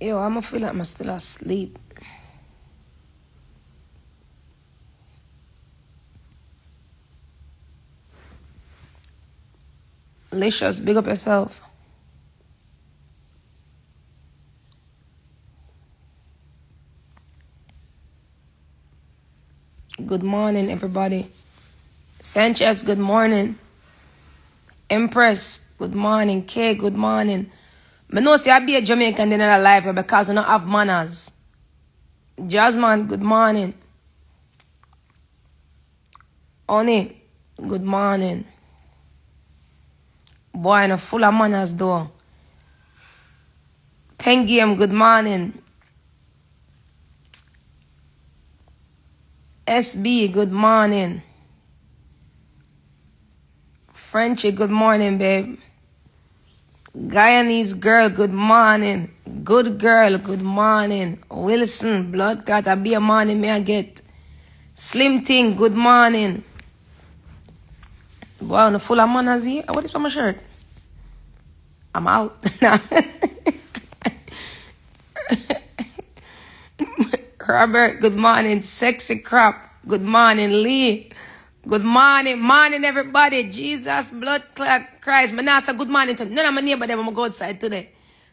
Yo, I'ma feel like I'm still asleep. Licious, big up yourself. Good morning, everybody. Sanchez, good morning. Empress, good morning. Kay, good morning. I know see I be a Jamaican in a life because I don't have manners. Jasmine, good morning. Oni, good morning. Boy, I'm full of manners though. Penguin, good morning. SB, good morning. Frenchie, good morning, babe. Guyanese girl, good morning. Good girl, good morning. Wilson, blood clot, I be a morning, may I get. Slim Thing, good morning. Boy, I'm full of manners here. What is for my shirt? I'm out. Robert, good morning. Sexy Crop, good morning. Lee, good morning. Morning, everybody. Jesus, blood clot, Christ. Manasa, good morning to none of my neighbor. Them, I'm going to go outside today.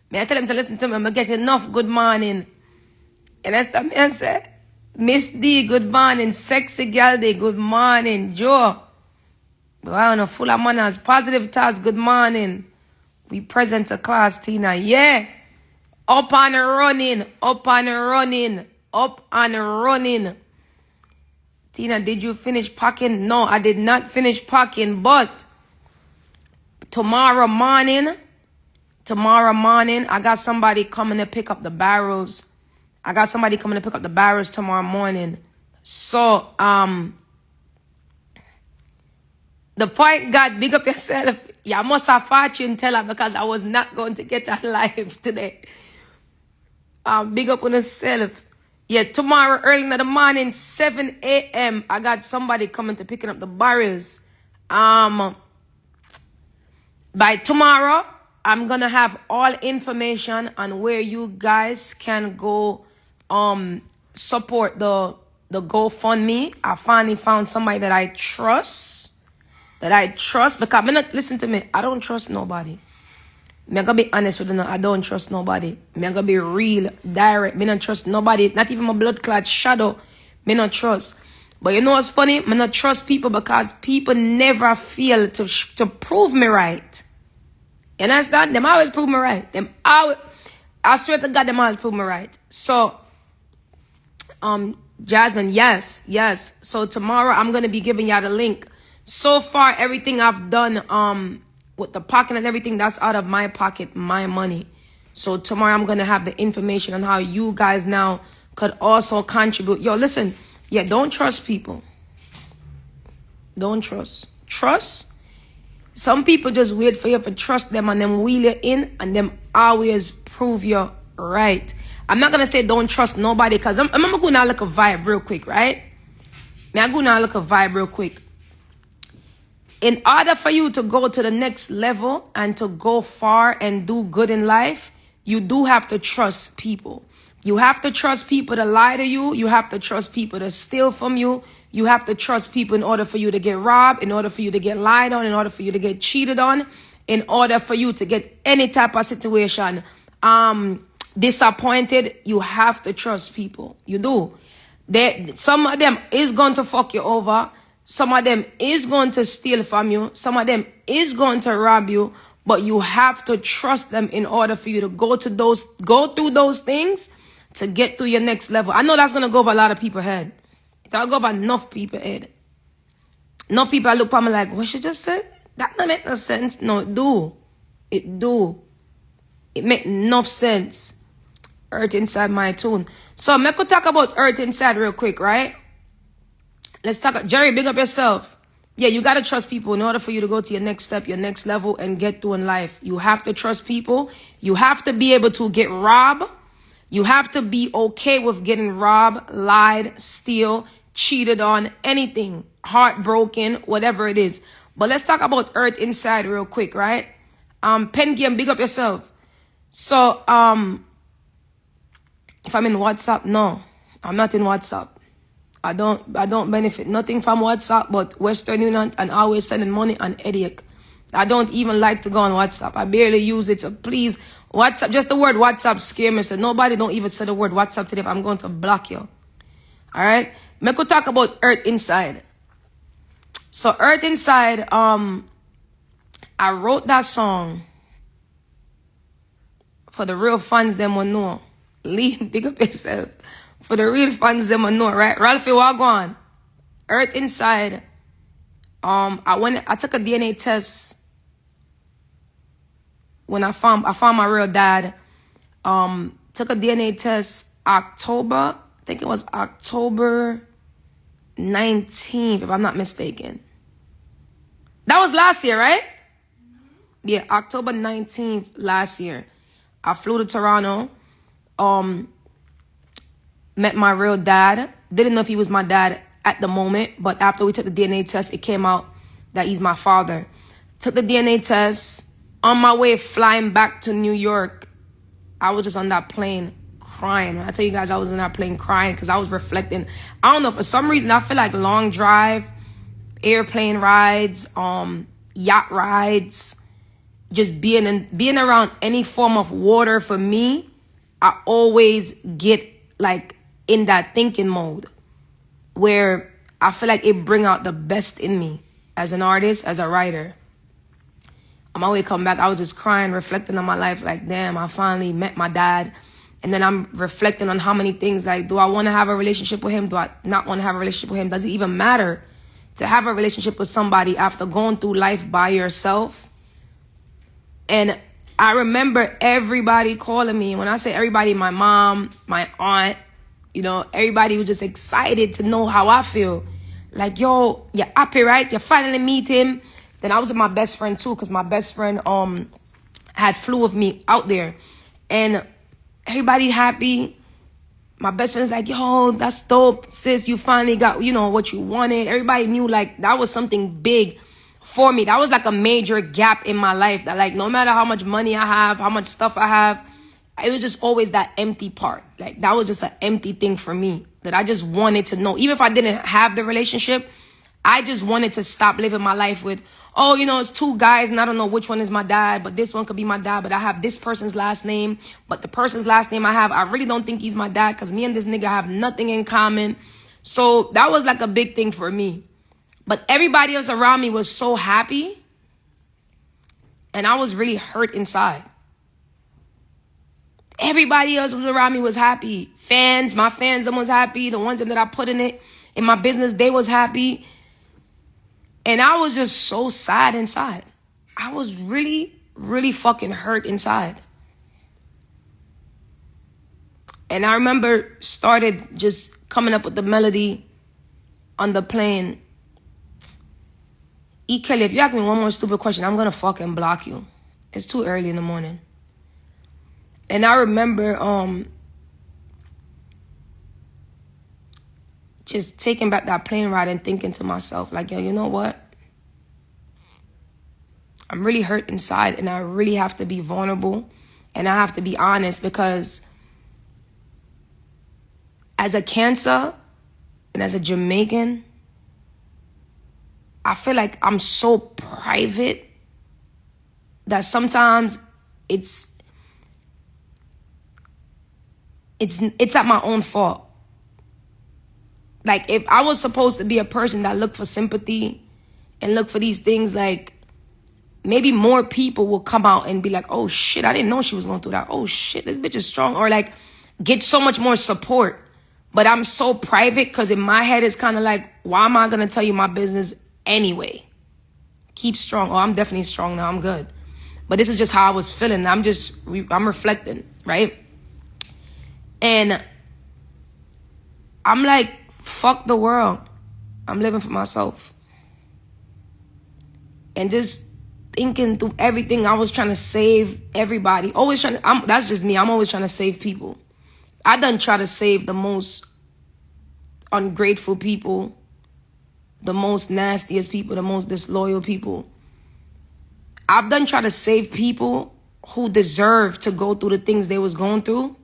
May I tell them to listen to me? I'm going to get enough good morning. And that's what I say. Miss D, good morning. Sexy Gal Day, good morning. Joe, wow, no full of manners. Positive task, good morning. We present to class, Tina. Yeah. Up and running. Up and running. Up and running. Tina, did you finish packing? No, I did not finish packing, but tomorrow morning, I got somebody coming to pick up the barrels. Tomorrow morning. So, the point God, big up yourself. Yeah, I must have fortune teller because I was not going to get alive today. Big up on yourself. Yeah, tomorrow early in the morning, 7 a.m. I got somebody coming to picking up the barrels. By tomorrow, I'm gonna have all information on where you guys can go support the GoFundMe. I finally found somebody that I trust. Because listen to me, I don't trust nobody. I'm gonna be honest with you, I don't trust nobody. I'm gonna be real, direct. I don't trust nobody, not even my blood clot shadow. I don't trust. But you know what's funny? I don't trust people because people never feel to prove me right. You understand? Them always prove me right. I swear to God, them always prove me right. So, Jasmine, yes. So tomorrow I'm gonna be giving y'all the link. So far, everything I've done, with the pocket and everything, that's out of my pocket, my money. So tomorrow I'm gonna have the information on how you guys now could also contribute. Yo, listen, yeah, don't trust people. Don't trust. Trust. Some people just wait for you to trust them and then wheel you in and them always prove you right. I'm not gonna say don't trust nobody because I'm going to look a vibe real quick, right? I'm going to look a vibe real quick. In order for you to go to the next level and to go far and do good in life, you do have to trust people. You have to trust people to lie to you. You have to trust people to steal from you. You have to trust people in order for you to get robbed, in order for you to get lied on, in order for you to get cheated on, in order for you to get any type of situation disappointed. You have to trust people. You do. Some of them is going to fuck you over. Some of them is going to steal from you. Some of them is going to rob you. But you have to trust them in order for you to go through those things to get to your next level. I know that's going to go over a lot of people's head. It'll go over enough people's head. Enough people look at me like, what she just said? That don't make no sense. No, it do. It do. It make enough sense. Earth inside my tune. So, me could talk about earth inside real quick, right? Let's talk. Jerry, big up yourself. Yeah, you got to trust people in order for you to go to your next step, your next level, and get through in life. You have to trust people. You have to be able to get robbed. You have to be okay with getting robbed, lied, steal, cheated on, anything, heartbroken, whatever it is. But let's talk about earth inside real quick, right? Pen Game, big up yourself. So, If I'm in WhatsApp, no, I'm not in WhatsApp. I don't benefit nothing from WhatsApp but Western Union and always sending money and headache. I don't even like to go on WhatsApp. I barely use it. So please, WhatsApp, just the word WhatsApp scare me. So nobody don't even say the word WhatsApp today. I'm going to block you. All right? Make we talk about Earth Inside. So Earth Inside, I wrote that song for the real fans them will know. Leave, big up yourself. For the real fans them will know, right? Ralphie, what go on? Earth Inside. I took a DNA test when I found my real dad. Took a DNA test October, I think it was October 19th, if I'm not mistaken. That was last year, right? Yeah, October 19th last year. I flew to Toronto, met my real dad. Didn't know if he was my dad at the moment, but after we took the DNA test, it came out that he's my father. Took the DNA test. On my way flying back to New York, I was just on that plane crying. When I tell you guys I was on that plane crying because I was reflecting. I don't know, for some reason I feel like long drive, airplane rides, yacht rides, just being around any form of water for me, I always get like in that thinking mode where I feel like it bring out the best in me as an artist, as a writer. On my way coming back, I was just crying, reflecting on my life. Like, damn, I finally met my dad. And then I'm reflecting on how many things, like, do I want to have a relationship with him? Do I not want to have a relationship with him? Does it even matter to have a relationship with somebody after going through life by yourself? And I remember everybody calling me. When I say everybody, my mom, my aunt, you know, everybody was just excited to know how I feel. Like, yo, you're happy, right? You finally meet him. Then I was with my best friend too, because my best friend had flew with me out there. And everybody happy. My best friend's like, yo, that's dope, sis. You finally got, you know, what you wanted. Everybody knew, like, that was something big for me. That was like a major gap in my life. That, like, no matter how much money I have, how much stuff I have, it was just always that empty part. Like, that was just an empty thing for me that I just wanted to know. Even if I didn't have the relationship, I just wanted to stop living my life with, oh, you know, it's two guys and I don't know which one is my dad, but this one could be my dad, but I have this person's last name. But the person's last name I have, I really don't think he's my dad because me and this nigga have nothing in common. So that was like a big thing for me. But everybody else around me was so happy. And I was really hurt inside. Everybody else was around me was happy. Fans, my fans, them was happy. The ones that I put in my business, they was happy. And I was just so sad inside. I was really, really fucking hurt inside. And I remember started just coming up with the melody on the plane. E. Kelly, if you ask me one more stupid question, I'm going to fucking block you. It's too early in the morning. And I remember just taking back that plane ride and thinking to myself, like, yo, you know what? I'm really hurt inside and I really have to be vulnerable and I have to be honest because as a Cancer and as a Jamaican, I feel like I'm so private that sometimes it's at my own fault. Like, if I was supposed to be a person that looked for sympathy and look for these things, like, maybe more people will come out and be like, oh, shit, I didn't know she was going through that. Oh, shit, this bitch is strong. Or, like, get so much more support. But I'm so private because in my head, it's kind of like, why am I going to tell you my business anyway? Keep strong. Oh, I'm definitely strong now. I'm good. But this is just how I was feeling. I'm reflecting, right? And I'm like, fuck the world. I'm living for myself. And just thinking through everything, I was trying to save everybody. That's just me. I'm always trying to save people. I done try to save the most ungrateful people, the most nastiest people, the most disloyal people. I've done try to save people who deserve to go through the things they was going through.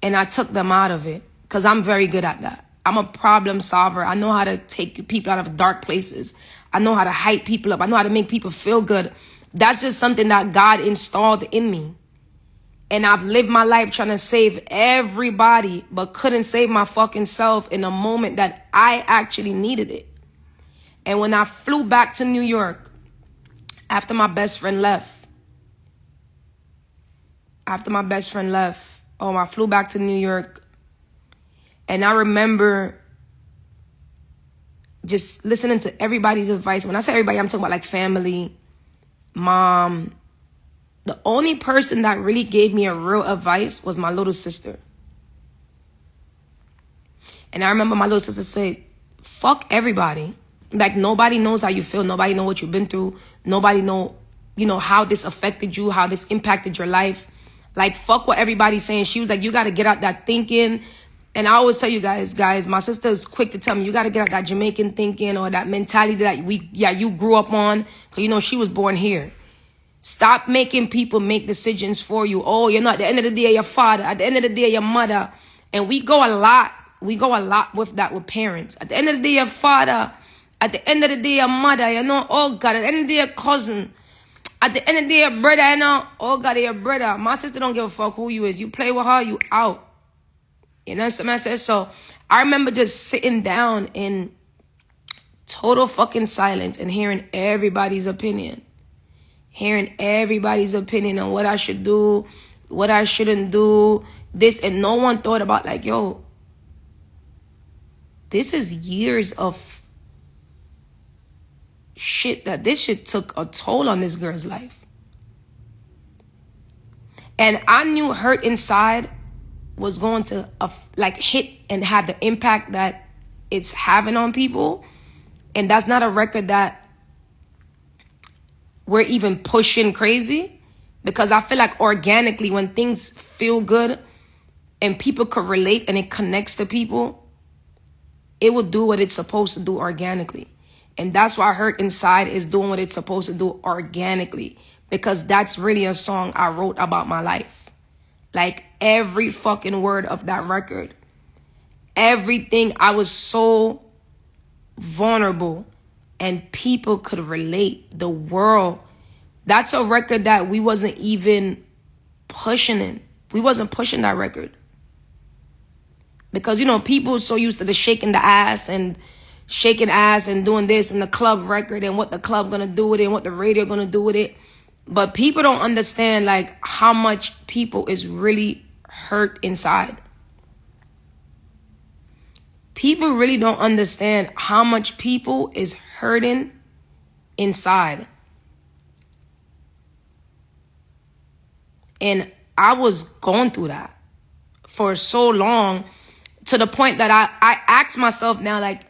and I took them out of it because I'm very good at that. I'm a problem solver. I know how to take people out of dark places. I know how to hype people up. I know how to make people feel good. That's just something that God installed in me. And I've lived my life trying to save everybody, but couldn't save my fucking self in a moment that I actually needed it. And when I flew back to New York, after my best friend left, I flew back to New York. And I remember just listening to everybody's advice. When I say everybody, I'm talking about like family, mom. The only person that really gave me a real advice was my little sister. And I remember my little sister said, fuck everybody. Like, nobody knows how you feel. Nobody know what you've been through. Nobody know, how this affected you, how this impacted your life. Like, fuck what everybody's saying. She was like, you got to get out that thinking. And I always tell you guys, my sister is quick to tell me, you got to get out that Jamaican thinking or that mentality that you grew up on. Because, she was born here. Stop making people make decisions for you. Oh, you're not, at the end of the day, your father. At the end of the day, your mother. And we go a lot with that with parents. At the end of the day, your father. At the end of the day, your mother, oh God. At the end of the day, your cousin. At the end of the day, your brother, oh God, your brother. My sister don't give a fuck who you is. You play with her, you out. You know what I'm saying? So I remember just sitting down in total fucking silence and hearing everybody's opinion. Hearing everybody's opinion on what I should do, what I shouldn't do, this. And no one thought about like, yo, this is years of shit that this shit took a toll on this girl's life. And I knew hurt inside was going to hit and have the impact that it's having on people. And that's not a record that we're even pushing crazy, because I feel like organically when things feel good and people could relate and it connects to people, it will do what it's supposed to do organically. And that's why Hurt Inside is doing what it's supposed to do organically, because that's really a song I wrote about my life. Like every fucking word of that record, everything, I was so vulnerable. And people could relate. The world. That's a record that we wasn't even pushing in. We wasn't pushing that record. Because, people are so used to the shaking ass and doing this and the club record and what the club gonna do with it and what the radio gonna do with it. But people don't understand like how much people is really hurt inside. People really don't understand how much people is hurting inside. And I was going through that for so long, to the point that I ask myself now, like,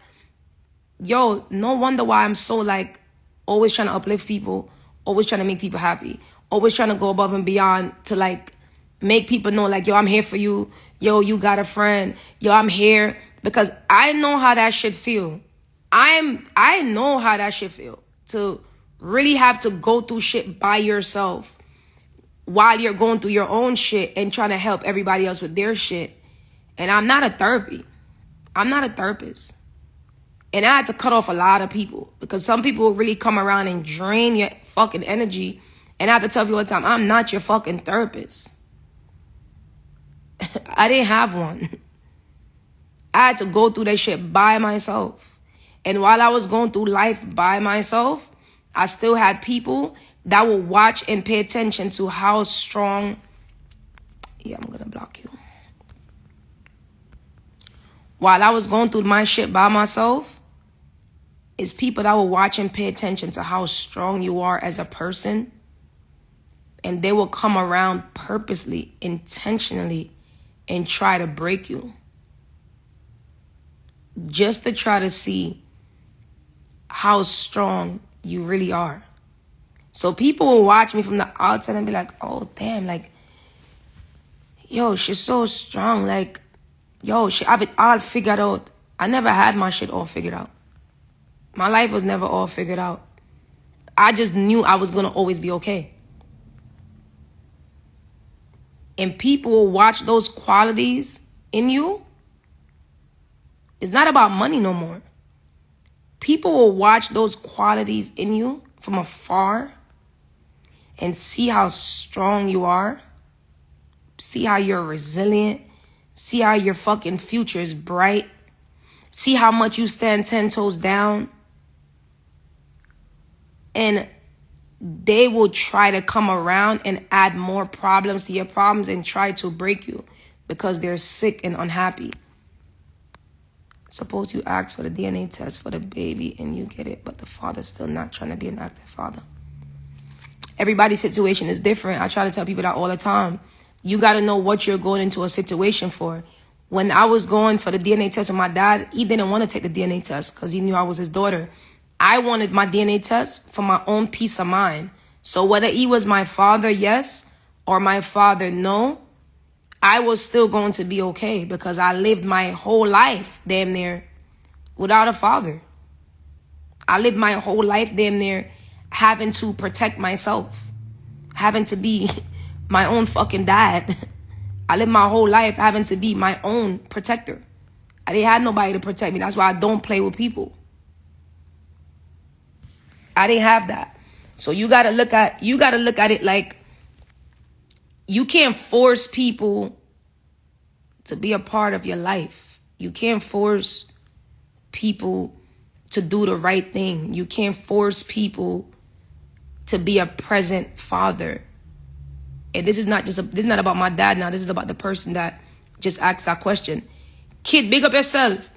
yo, no wonder why I'm so like always trying to uplift people, always trying to make people happy, always trying to go above and beyond to like make people know like, yo, I'm here for you. Yo, you got a friend. Yo, I'm here. Because I know how that shit feel. I know how that shit feel. To really have to go through shit by yourself while you're going through your own shit and trying to help everybody else with their shit. And I'm not a therapist. And I had to cut off a lot of people, because some people will really come around and drain your fucking energy. And I have to tell you all the time, I'm not your fucking therapist. I didn't have one. I had to go through that shit by myself. And while I was going through life by myself, I still had people that will watch and pay attention to how strong. Yeah, I'm going to block you. While I was going through my shit by myself, it's people that will watch and pay attention to how strong you are as a person. And they will come around purposely, intentionally, and try to break you. Just to try to see how strong you really are. So people will watch me from the outside and be like, oh, damn, like, yo, she's so strong. Like, yo, she have it all figured out. I never had my shit all figured out. My life was never all figured out. I just knew I was going to always be okay. And people will watch those qualities in you. It's not about money no more. People will watch those qualities in you from afar and see how strong you are. See how you're resilient. See how your fucking future is bright. See how much you stand 10 toes down. And they will try to come around and add more problems to your problems and try to break you because they're sick and unhappy. Suppose you ask for the DNA test for the baby and you get it, but the father's still not trying to be an active father. Everybody's situation is different. I try to tell people that all the time. You got to know what you're going into a situation for. When I was going for the DNA test with my dad, he didn't want to take the DNA test because he knew I was his daughter. I wanted my DNA test for my own peace of mind. So whether he was my father, yes, or my father, no, I was still going to be okay because I lived my whole life damn near without a father. I lived my whole life damn near having to protect myself, having to be my own fucking dad. I lived my whole life having to be my own protector. I didn't have nobody to protect me. That's why I don't play with people. I didn't have that. So you gotta look at it like you can't force people to be a part of your life. You can't force people to do the right thing. You can't force people to be a present father. And this is not about my dad now. This is about the person that just asked that question. Kid, big up yourself.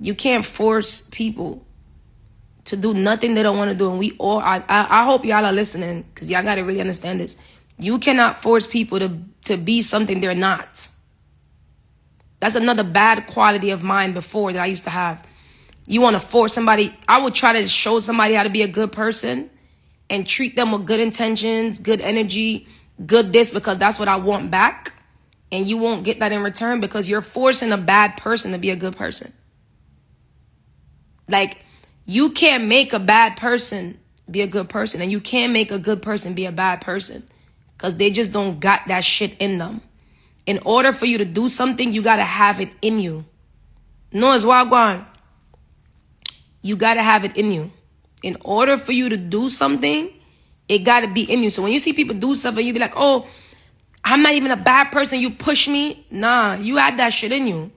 You can't force people to do nothing they don't want to do. And we all, I hope y'all are listening because y'all got to really understand this. You cannot force people to be something they're not. That's another bad quality of mine before that I used to have. You want to force somebody. I would try to show somebody how to be a good person and treat them with good intentions, good energy, good this, because that's what I want back. And you won't get that in return because you're forcing a bad person to be a good person. Like, you can't make a bad person be a good person, and you can't make a good person be a bad person because they just don't got that shit in them. In order for you to do something, you got to have it in you. No, it's wagwan. You got to have it in you. In order for you to do something, it got to be in you. So when you see people do something, you be like, oh, I'm not even a bad person. You push me. Nah, you had that shit in you.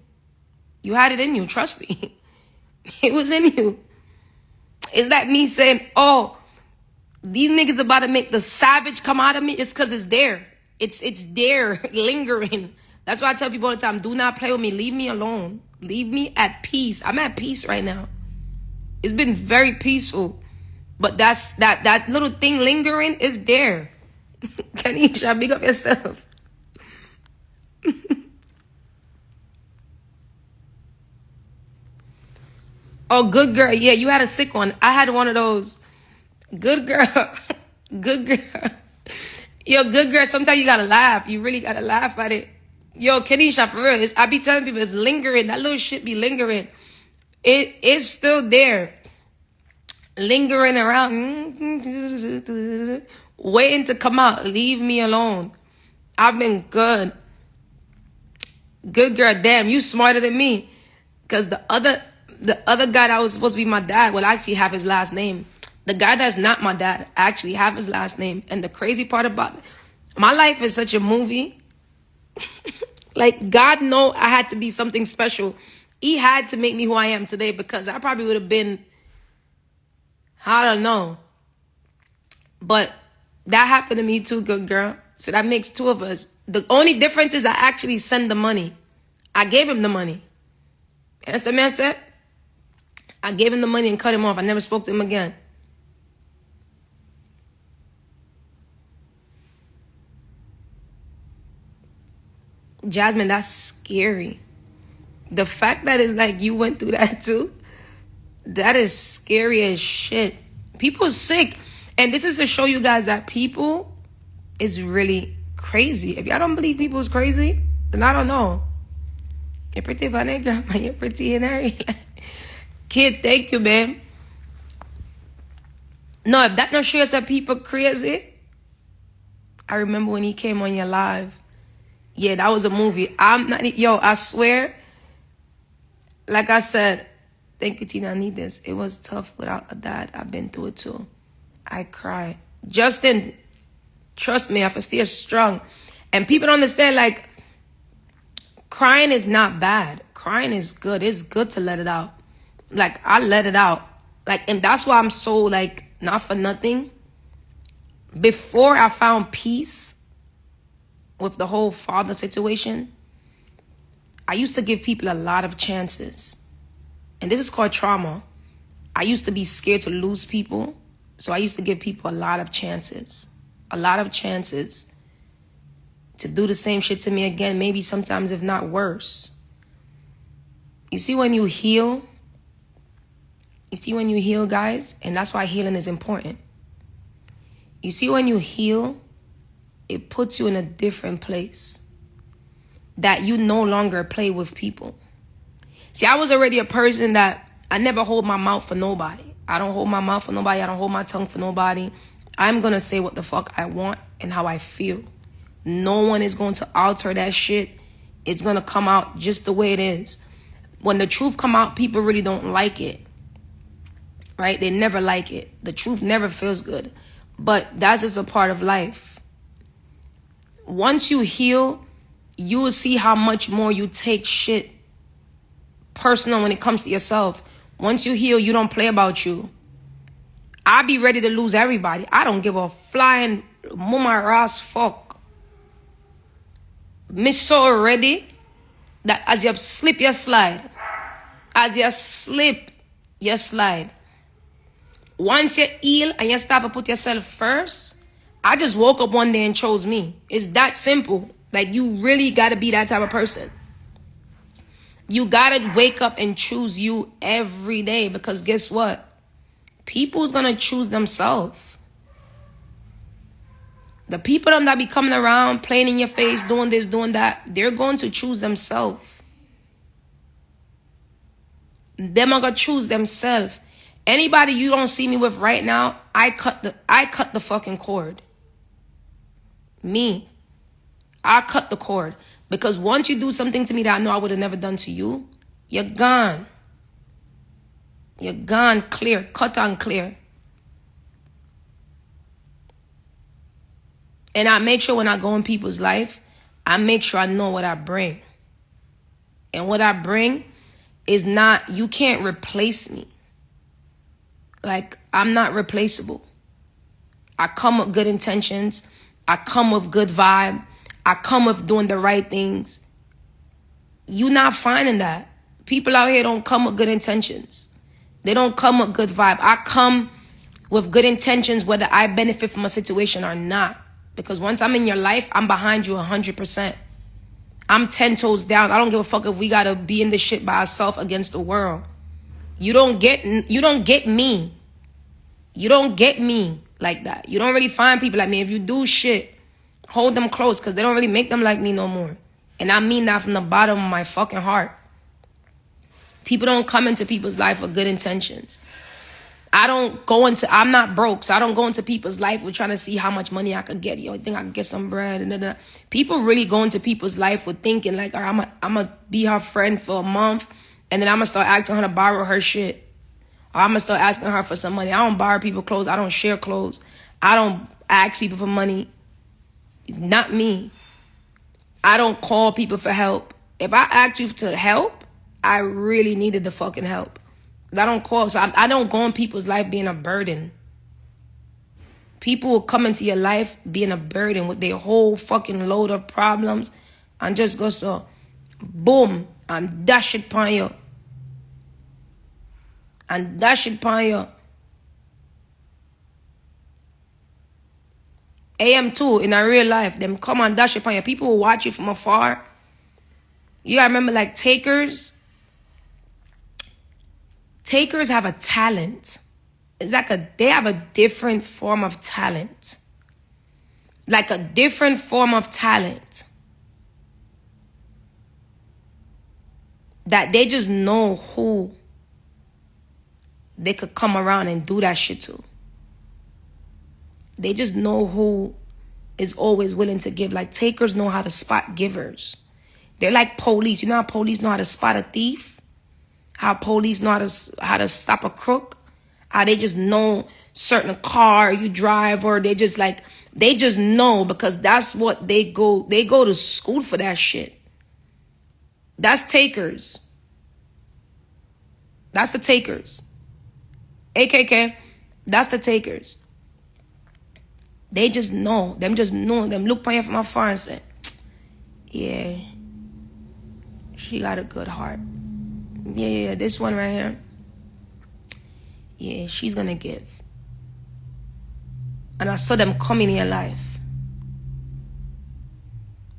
You had it in you. Trust me. It was in you. Is that me saying, oh, these niggas about to make the savage come out of me? It's because it's there. It's there, lingering. That's why I tell people all the time, do not play with me. Leave me alone. Leave me at peace. I'm at peace right now. It's been very peaceful. But that little thing lingering is there. Kanisha, big up yourself. Oh, good girl. Yeah, you had a sick one. I had one of those. Good girl. Good girl. Yo, good girl. Sometimes you gotta laugh. You really gotta laugh at it. Yo, Kanisha, for real. I be telling people it's lingering. That little shit be lingering. It's still there. Lingering around. Waiting to come out. Leave me alone. I've been good. Good girl. Damn, you smarter than me. Because the other guy that was supposed to be my dad will actually have his last name. The guy that's not my dad actually have his last name. And the crazy part about it, my life is such a movie. Like, God know I had to be something special. He had to make me who I am today because I probably would have been, I don't know. But that happened to me too, good girl. So that makes two of us. The only difference is I actually send the money. I gave him the money. That's the man said. I gave him the money and cut him off. I never spoke to him again. Jasmine, that's scary. The fact that it's like you went through that too, that is scary as shit. People are sick. And this is to show you guys that people is really crazy. If y'all don't believe people is crazy, then I don't know. You're pretty funny, grandma. You're pretty in every. Kid, thank you, babe. No, if that not shows that people crazy, I remember when he came on your live Yeah, that was a movie. I'm not, yo, I swear, like I said, thank you, Tina, I need this. It was tough without a dad. I've been through it too. I cry. Justin, trust me, I have to stay strong. And people don't understand, like, crying is not bad. Crying is good. It's good to let it out. Like, I let it out. Like, and that's why I'm so, like, not for nothing. Before I found peace with the whole father situation, I used to give people a lot of chances. And this is called trauma. I used to be scared to lose people. So I used to give people a lot of chances. A lot of chances to do the same shit to me again, maybe sometimes if not worse. You see when you heal, guys, and that's why healing is important. You see when you heal, it puts you in a different place that you no longer play with people. See, I was already a person that I never hold my mouth for nobody. I don't hold my mouth for nobody. I don't hold my tongue for nobody. I'm going to say what the fuck I want and how I feel. No one is going to alter that shit. It's going to come out just the way it is. When the truth come out, people really don't like it. Right? They never like it. The truth never feels good. But that's just a part of life. Once you heal, you will see how much more you take shit personal when it comes to yourself. Once you heal, you don't play about you. I be ready to lose everybody. I don't give a flying mama ras fuck. Me so ready that as you slip, you slide. As you slip, you slide. Once you heal and you start to put yourself first, I just woke up one day and chose me. It's that simple. Like, you really got to be that type of person. You got to wake up and choose you every day, because guess what? People's going to choose themselves. The people that be coming around, playing in your face, doing this, doing that, they're going to choose themselves. Them are going to choose themselves. Anybody you don't see me with right now, I cut the fucking cord. Me. I cut the cord. Because once you do something to me that I know I would have never done to you, you're gone. You're gone, clear, cut and clear. And I make sure when I go in people's life, I make sure I know what I bring. And what I bring is not, you can't replace me. Like, I'm not replaceable. I come with good intentions. I come with good vibe. I come with doing the right things. You not finding that. People out here don't come with good intentions. They don't come with good vibe. I come with good intentions whether I benefit from a situation or not. Because once I'm in your life, I'm behind you 100%. I'm 10 toes down. I don't give a fuck if we gotta be in this shit by ourselves against the world. You don't get me. You don't get me like that. You don't really find people like me. If you do shit, hold them close, because they don't really make them like me no more. And I mean that from the bottom of my fucking heart. People don't come into people's life with good intentions. I'm not broke, so I don't go into people's life with trying to see how much money I could get. I think I could get some bread. And people really go into people's life with thinking like, all right, I'm going to be her friend for a month, and then I'm going to start asking her to borrow her shit. Or I'm going to start asking her for some money. I don't borrow people clothes. I don't share clothes. I don't ask people for money. Not me. I don't call people for help. If I ask you to help, I really needed the fucking help. I don't call, so I don't go in people's life being a burden. People will come into your life being a burden with their whole fucking load of problems, and just go so, boom, and dash it upon you. And dash it upon you. AM2 in a real life, them come and dash it upon you. People will watch you from afar. You gotta remember, like, takers have a talent. It's like they have a different form of talent. Like a different form of talent. That they just know who they could come around and do that shit to. They just know who is always willing to give. Like, takers know how to spot givers. They're like police. You know how police know how to spot a thief? How police know how to stop a crook? How they just know certain car you drive, or they just know, because that's what they go to school for that shit. That's takers. That's the takers. AKK, that's the takers. They just know. Them just know. Them look on you from afar and say, yeah, she got a good heart. Yeah, this one right here. Yeah, she's gonna give. And I saw them come in your life.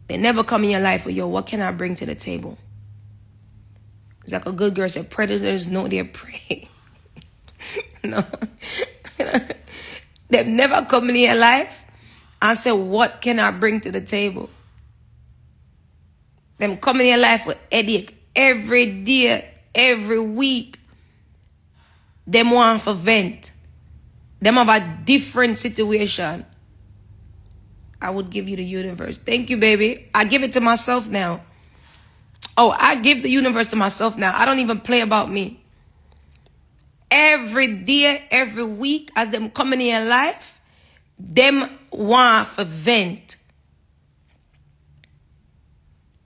They never come in your life with, yo, what can I bring to the table? It's like a good girl said, predators know their prey. No. They've never come in your life and said, what can I bring to the table? Them come in your life with headache every day, every week. Them want for vent. Them have a different situation. I would give you the universe. Thank you, baby. I give it to myself now. Oh, I give the universe to myself now. I don't even play about me. Every day, every week, as them coming in your life, them want for vent.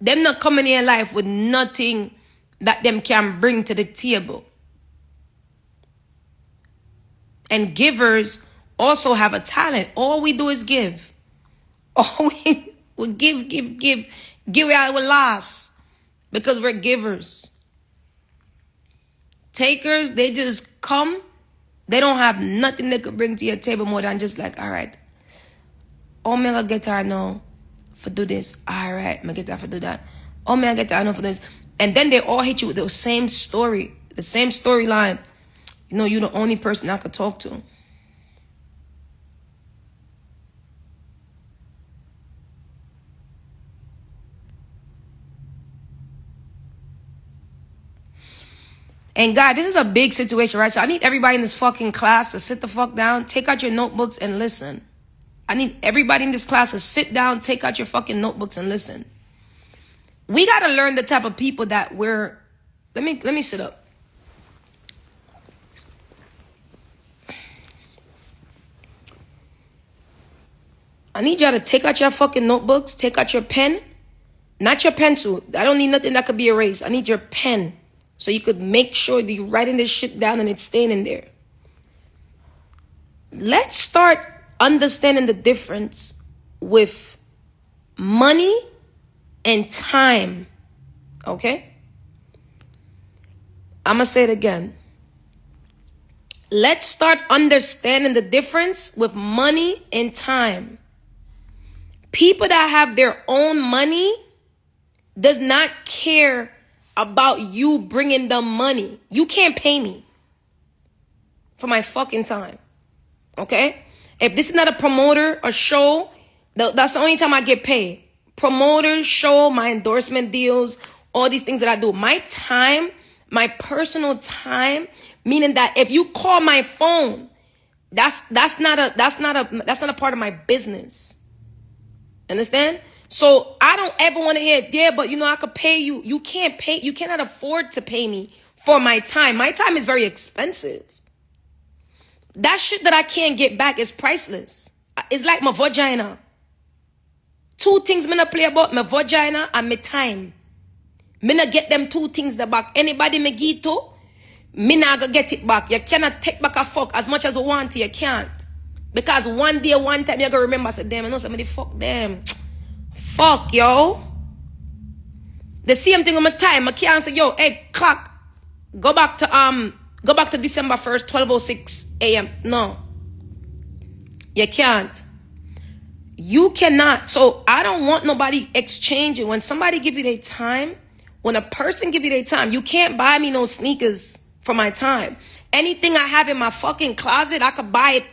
Them not coming in your life with nothing that them can bring to the table. And givers also have a talent. All we do is give. All we give. Give it out with loss. Because we're givers. Takers, they just come. They don't have nothing they could bring to your table more than just like, all right. Oh, me gonna get her now for do this. All right, me get her for do that. Oh, me I get her now for this. And then they all hit you with the same story. The same storyline. You know, you're the only person I could talk to. And God, this is a big situation, right? So I need everybody in this fucking class to sit the fuck down, take out your notebooks and listen. I need everybody in this class to sit down, take out your fucking notebooks and listen. We got to learn the type of people that we're... Let me sit up. I need y'all to take out your fucking notebooks, take out your pen, not your pencil. I don't need nothing that could be erased. I need your pen so you could make sure that you're writing this shit down and it's staying in there. Let's start understanding the difference with money and time, okay? I'm going to say it again. Let's start understanding the difference with money and time. People that have their own money does not care about you bringing them money. You can't pay me for my fucking time. Okay? If this is not a promoter, a show, that's the only time I get paid. Promoters, show, my endorsement deals, all these things that I do. My time, my personal time, meaning that if you call my phone, that's not a part of my business. Understand? So I don't ever want to hear, yeah, but you know, I could pay you. You cannot afford to pay me for my time. My time is very expensive. That shit that I can't get back is priceless. It's like my vagina. Two things me not play about, my vagina and my time. Me not get them two things the back. Anybody me give to, me not gonna get it back. You cannot take back a fuck as much as you want to. You can't. Because one day, one time, you're gonna remember, say, damn, I know somebody fuck them. Fuck, yo. The same thing with my time. I can't say, yo, hey, clock. Go back to December 1st, 12:06 a.m. No. You can't. You cannot. So I don't want nobody exchanging. When somebody give you their time, when a person give you their time, you can't buy me no sneakers for my time. Anything I have in my fucking closet, I could buy it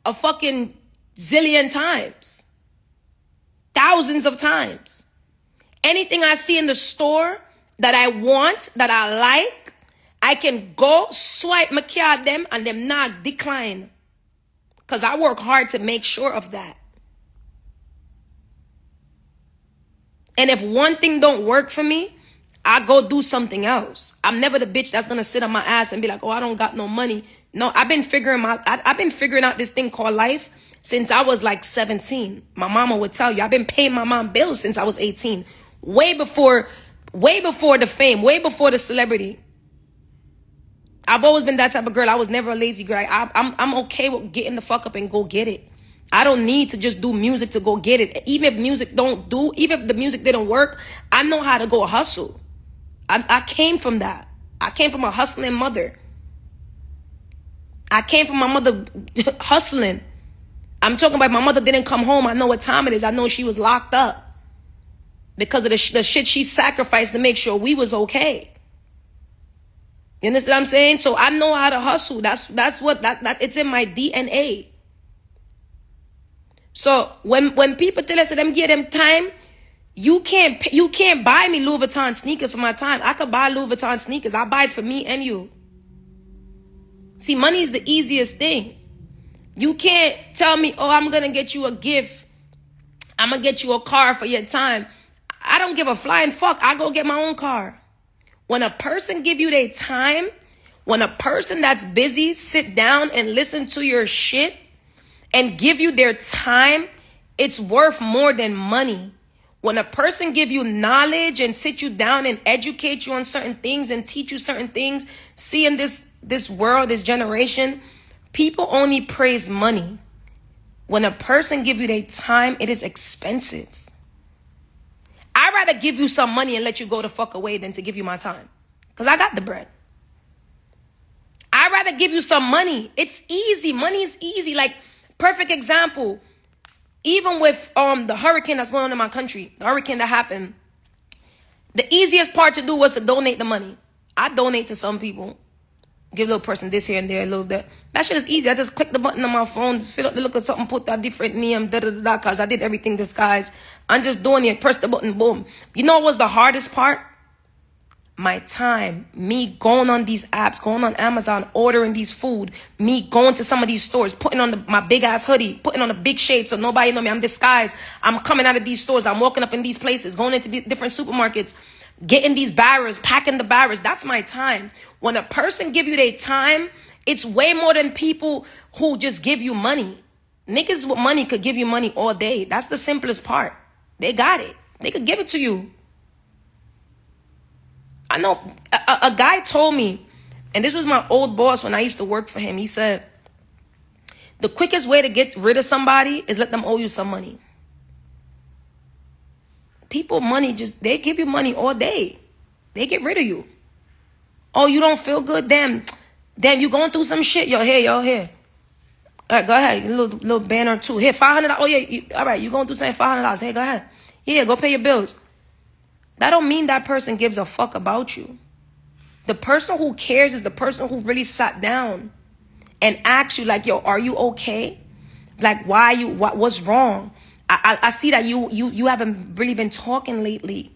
a fucking zillion times. Thousands of times. Anything I see in the store that I want, that I like, I can go swipe my card them and them not decline. Because I work hard to make sure of that. And if one thing don't work for me, I go do something else. I'm never the bitch that's gonna sit on my ass and be like, oh, I don't got no money. No, I've been figuring out this thing called life since I was like 17. My mama would tell you, I've been paying my mom bills since I was 18. Way before the fame, way before the celebrity. I've always been that type of girl. I was never a lazy girl. I'm okay with getting the fuck up and go get it. I don't need to just do music to go get it. Even if the music didn't work, I know how to go hustle. I came from that. I came from a hustling mother. I came from my mother hustling. I'm talking about my mother didn't come home. I know what time it is. I know she was locked up because of the shit she sacrificed to make sure we was okay. You understand what I'm saying? So I know how to hustle. That's it's in my DNA. So when people tell us that them give them time, you can't buy me Louis Vuitton sneakers for my time. I could buy Louis Vuitton sneakers. I buy it for me and you. See, money is the easiest thing. You can't tell me, oh, I'm gonna get you a gift. I'm gonna get you a car for your time. I don't give a flying fuck. I go get my own car. When a person give you their time, when a person that's busy sit down and listen to your shit and give you their time, it's worth more than money. When a person give you knowledge and sit you down and educate you on certain things and teach you certain things, see in this world, this generation, people only praise money. When a person give you their time, it is expensive. I'd rather give you some money and let you go the fuck away than to give you my time. Because I got the bread. I'd rather give you some money. It's easy. Money is easy. Like, perfect example. Even with the hurricane that's going on in my country, the hurricane that happened, the easiest part to do was to donate the money. I donate to some people. Give a little person this here and there, a little that. That shit is easy. I just click the button on my phone, fill up the look at something, put that different name, because I did everything disguised. I'm just doing it. Press the button, boom. You know what was the hardest part? My time. Me going on these apps, going on Amazon, ordering these food. Me going to some of these stores, putting on my big ass hoodie, putting on a big shade so nobody know me. I'm disguised. I'm coming out of these stores. I'm walking up in these places, going into different supermarkets, getting these barrels, packing the barrels. That's my time. When a person give you their time, it's way more than people who just give you money. Niggas with money could give you money all day. That's the simplest part. They got it. They could give it to you. I know a guy told me, and this was my old boss when I used to work for him. He said, the quickest way to get rid of somebody is let them owe you some money. People, money, they give you money all day. They get rid of you. Oh, you don't feel good? Damn, you going through some shit. Yo, here. All right, go ahead. A little banner too. Here, $500. Oh, yeah. All right, you going through something, $500. Hey, go ahead. Yeah, go pay your bills. That don't mean that person gives a fuck about you. The person who cares is the person who really sat down and asked you, like, yo, are you okay? Like, what's wrong? I see that you haven't really been talking lately.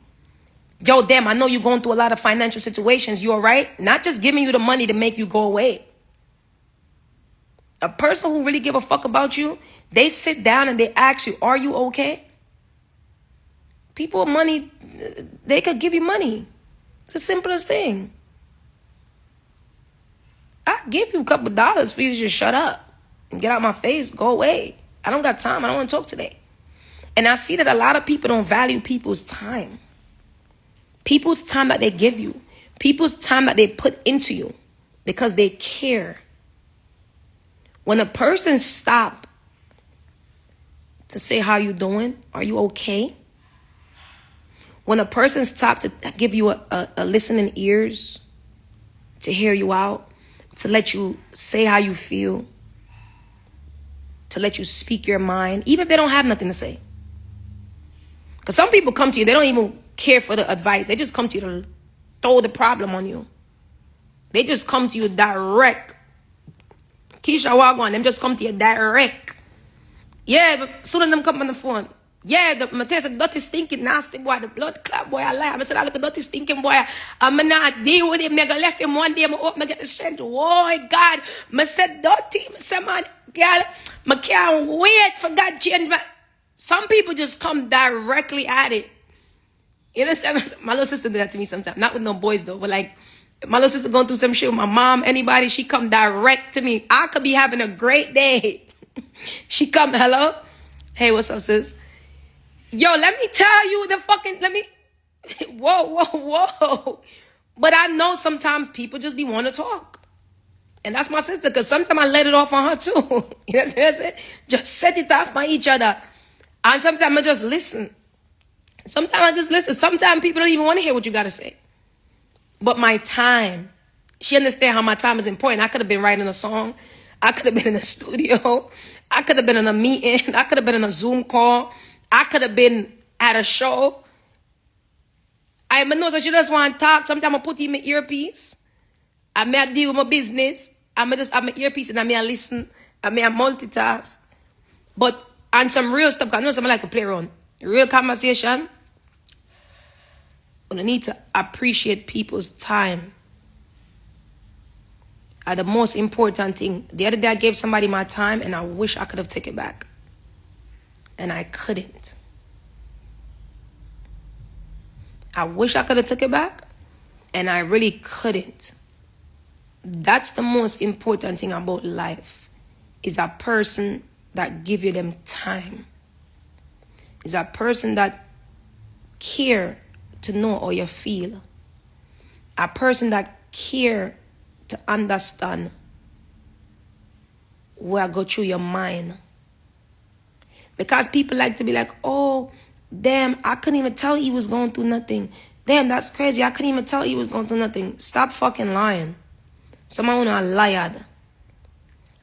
Yo, damn, I know you're going through a lot of financial situations. You all right? Not just giving you the money to make you go away. A person who really give a fuck about you, they sit down and they ask you, are you okay? People with money, they could give you money. It's the simplest thing. I give you a couple dollars for you to just shut up and get out my face, go away. I don't got time. I don't want to talk today. And I see that a lot of people don't value people's time. People's time that they give you. People's time that they put into you because they care. When a person stop to say, how you doing? Are you okay? When a person stop to give you a listening ears, to hear you out, to let you say how you feel, to let you speak your mind, even if they don't have nothing to say. Because some people come to you, they don't even care for the advice. They just come to you to throw the problem on you. They just come to you direct. Keisha Wagwan, them just come to you direct. Yeah, but soon as them come on the phone. Yeah, the Matthias, the dirty stinking nasty boy, the blood clot boy, I lie. I said, I look at dirty stinking boy. I'm not deal with him. I left him one day. I hope I get the strength. Oh, God. I said, dirty. I said, man, girl, I can't wait for God to change. But some people just come directly at it. You understand? My little sister did that to me sometimes. Not with no boys though, but like my little sister going through some shit with my mom, anybody, she come direct to me. I could be having a great day. She come, hello? Hey, what's up, sis? Yo, let me tell you whoa. But I know sometimes people just be want to talk. And that's my sister, because sometimes I let it off on her too. You know what I'm saying? Just set it off on each other. And sometimes I just listen. Sometimes people don't even want to hear what you got to say. But my time, she understand how my time is important. I could have been writing a song. I could have been in the studio. I could have been in a meeting. I could have been in a Zoom call. I could have been at a show. I know that she just want to talk. Sometimes I put in my earpiece. I may deal with my business. I may just have my earpiece and I may listen. I may multitask. But on some real stuff, I know something like to play around. Real conversation. I need to appreciate people's time. The most important thing. The other day I gave somebody my time and I wish I could have taken it back. And I couldn't. I wish I could have took it back. And I really couldn't. That's the most important thing about life. Is a person that give you them time. Is a person that care to know how you feel. A person that care to understand where I go through your mind. Because people like to be like, oh, damn, I couldn't even tell he was going through nothing. Damn, that's crazy. I couldn't even tell he was going through nothing. Stop fucking lying. Someone a liar.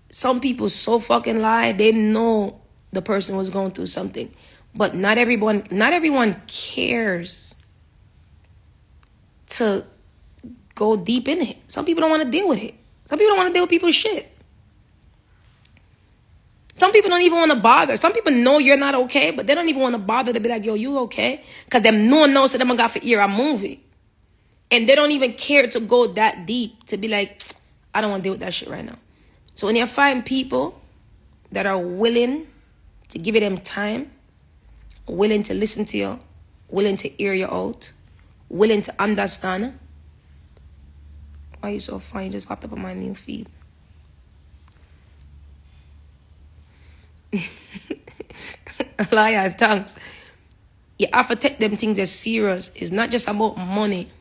Some people so fucking lie, they know the person was going through something. But not everyone cares to go deep in it. Some people don't want to deal with it. Some people don't want to deal with people's shit. Some people don't even want to bother. Some people know you're not okay, but they don't even want to bother to be like, yo, you okay? Because them no one knows that them got for ear a movie. And they don't even care to go that deep to be like, I don't want to deal with that shit right now. So when you find people that are willing to give you them time, willing to listen to you, willing to hear you out, willing to understand. Why are you so funny? You just popped up on my new feed. Liar, thanks. You have to take them things as serious. It's not just about money.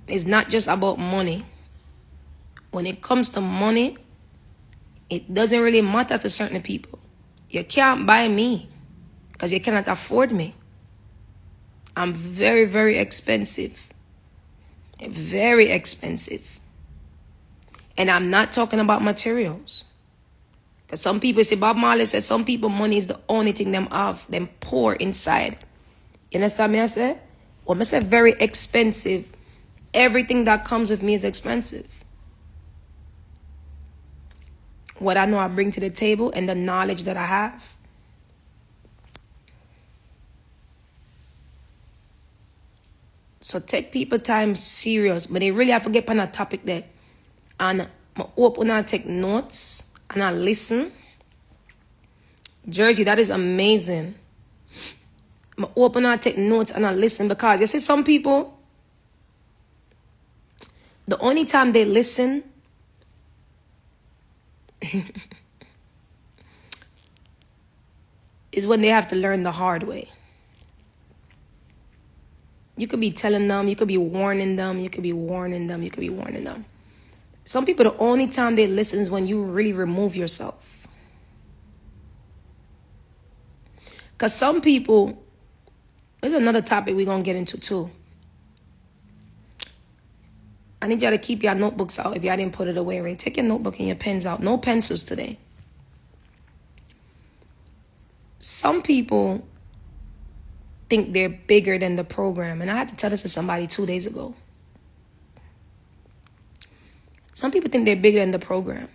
It's not just about money. When it comes to money, it doesn't really matter to certain people. You can't buy me because you cannot afford me. I'm very, very expensive. Very expensive. And I'm not talking about materials. Because some people say, Bob Marley says some people money is the only thing them have, them poor inside. You understand me I say? When I say very expensive, everything that comes with me is expensive. What I know I bring to the table and the knowledge that I have. So take people time serious. But they really have to get on a topic there. And I hope when I take notes and I listen. Jersey, that is amazing. I hope when I take notes and I listen. Because you see some people, the only time they listen is when they have to learn the hard way. You could be telling them, you could be warning them, you could be warning them, you could be warning them. Some people, the only time they listen is when you really remove yourself. Because some people, there's another topic we're going to get into too. I need y'all to keep your notebooks out if y'all didn't put it away, right? Take your notebook and your pens out. No pencils today. Some people think they're bigger than the program. And I had to tell this to somebody 2 days ago. Some people think they're bigger than the program.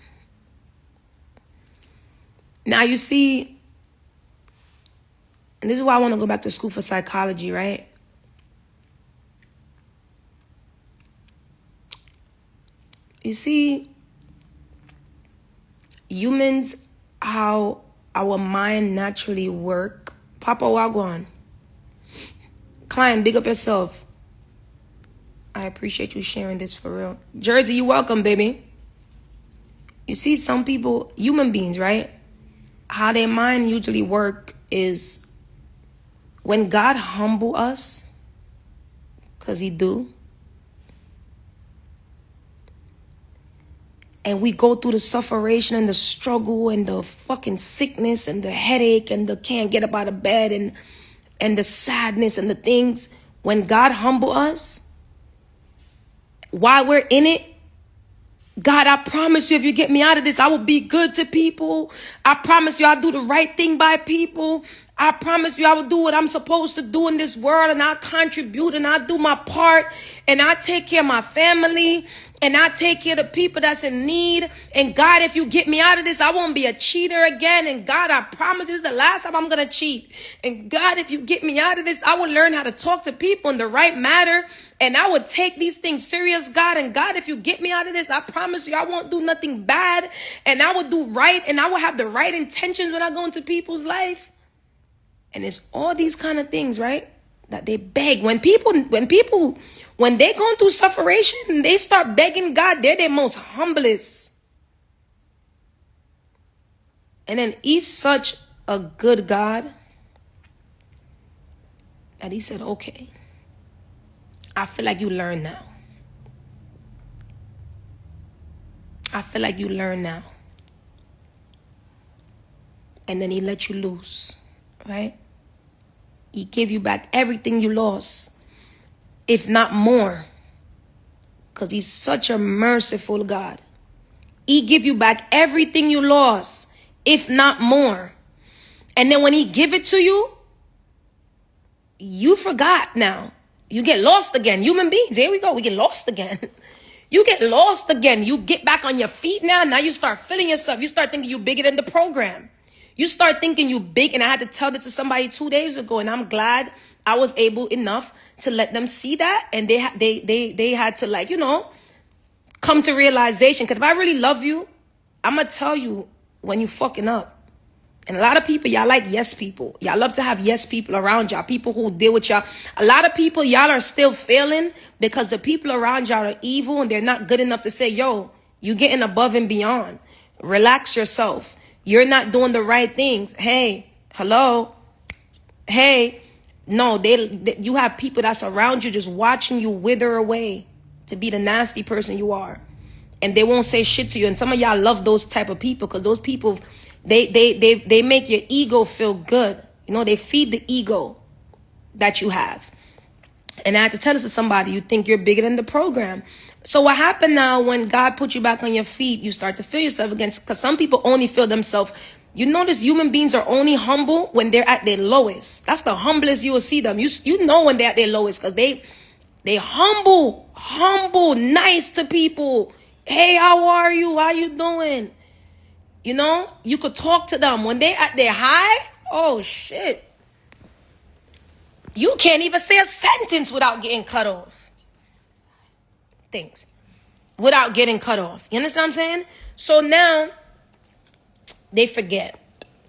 Now you see, and this is why I want to go back to school for psychology, right? You see, humans, how our mind naturally work. Papa Wagwan. Client, big up yourself. I appreciate you sharing this for real. Jersey, you welcome, baby. You see, some people, human beings, right? How their mind usually work is when God humble us, because he do, and we go through the sufferation and the struggle and the fucking sickness and the headache and the can't get up out of bed and the sadness and the things. When God humble us, while we're in it, God, I promise you, if you get me out of this, I will be good to people. I promise you, I'll do the right thing by people. I promise you, I will do what I'm supposed to do in this world, and I'll contribute, and I'll do my part, and I'll take care of my family, and I'll take care of the people that's in need. And God, if you get me out of this, I won't be a cheater again. And God, I promise this is the last time I'm going to cheat. And God, if you get me out of this, I will learn how to talk to people in the right manner. And I would take these things serious, God. And God, if you get me out of this, I promise you, I won't do nothing bad. And I will do right. And I will have the right intentions when I go into people's life. And it's all these kind of things, right? That they beg. When they going through sufferation, they start begging God. They're their most humblest. And then he's such a good God that he said, okay, I feel like you learn now. I feel like you learn now. And then he let you loose, right? He gave you back everything you lost, if not more, because he's such a merciful God. He give you back everything you lost, if not more. And then when he give it to you, you forgot now. You get lost again. Human beings, here we go. We get lost again. You get lost again. You get back on your feet now. Now you start feeling yourself. You start thinking you bigger than the program. You start thinking you big. And I had to tell this to somebody 2 days ago. And I'm glad I was able enough to let them see that. And they had to, like, come to realization. Because if I really love you, I'm going to tell you when you fucking up. And a lot of people, y'all like yes people. Y'all love to have yes people around y'all. People who deal with y'all. A lot of people, y'all are still failing because the people around y'all are evil and they're not good enough to say, yo, you getting above and beyond. Relax yourself. You're not doing the right things. Hey, hello. Hey, no, you have people that's around you just watching you wither away to be the nasty person you are. And they won't say shit to you. And some of y'all love those type of people because those people, they make your ego feel good. They feed the ego that you have. And I had to tell this to somebody, you think you're bigger than the program. So what happened now when God put you back on your feet, you start to feel yourself again, because some people only feel themselves. You notice human beings are only humble when they're at their lowest. That's the humblest you will see them. You know when they're at their lowest because they humble, nice to people. Hey, how are you? How you doing? You could talk to them. When they at their high, oh shit. You can't even say a sentence without getting cut off. Things. Without getting cut off. You understand what I'm saying? So now, they forget.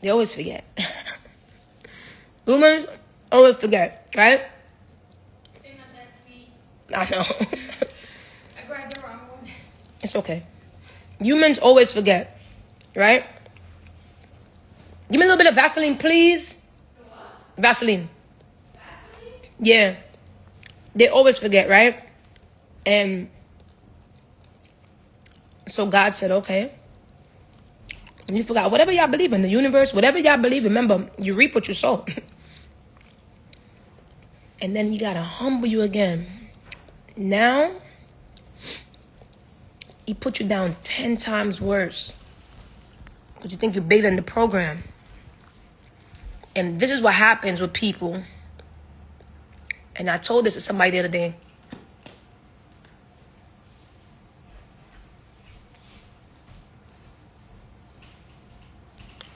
They always forget. Humans always forget, right? I know. I grabbed the wrong one. It's okay. Humans always forget. Right? Give me a little bit of Vaseline, please. What? Vaseline. Vaseline? Yeah. They always forget, right? And so God said, okay. And you forgot. Whatever y'all believe in, the universe, whatever y'all believe, remember, you reap what you sow. And then he got to humble you again. Now, he put you down 10 times worse. Because you think you're bigger than the program. And this is what happens with people. And I told this to somebody the other day.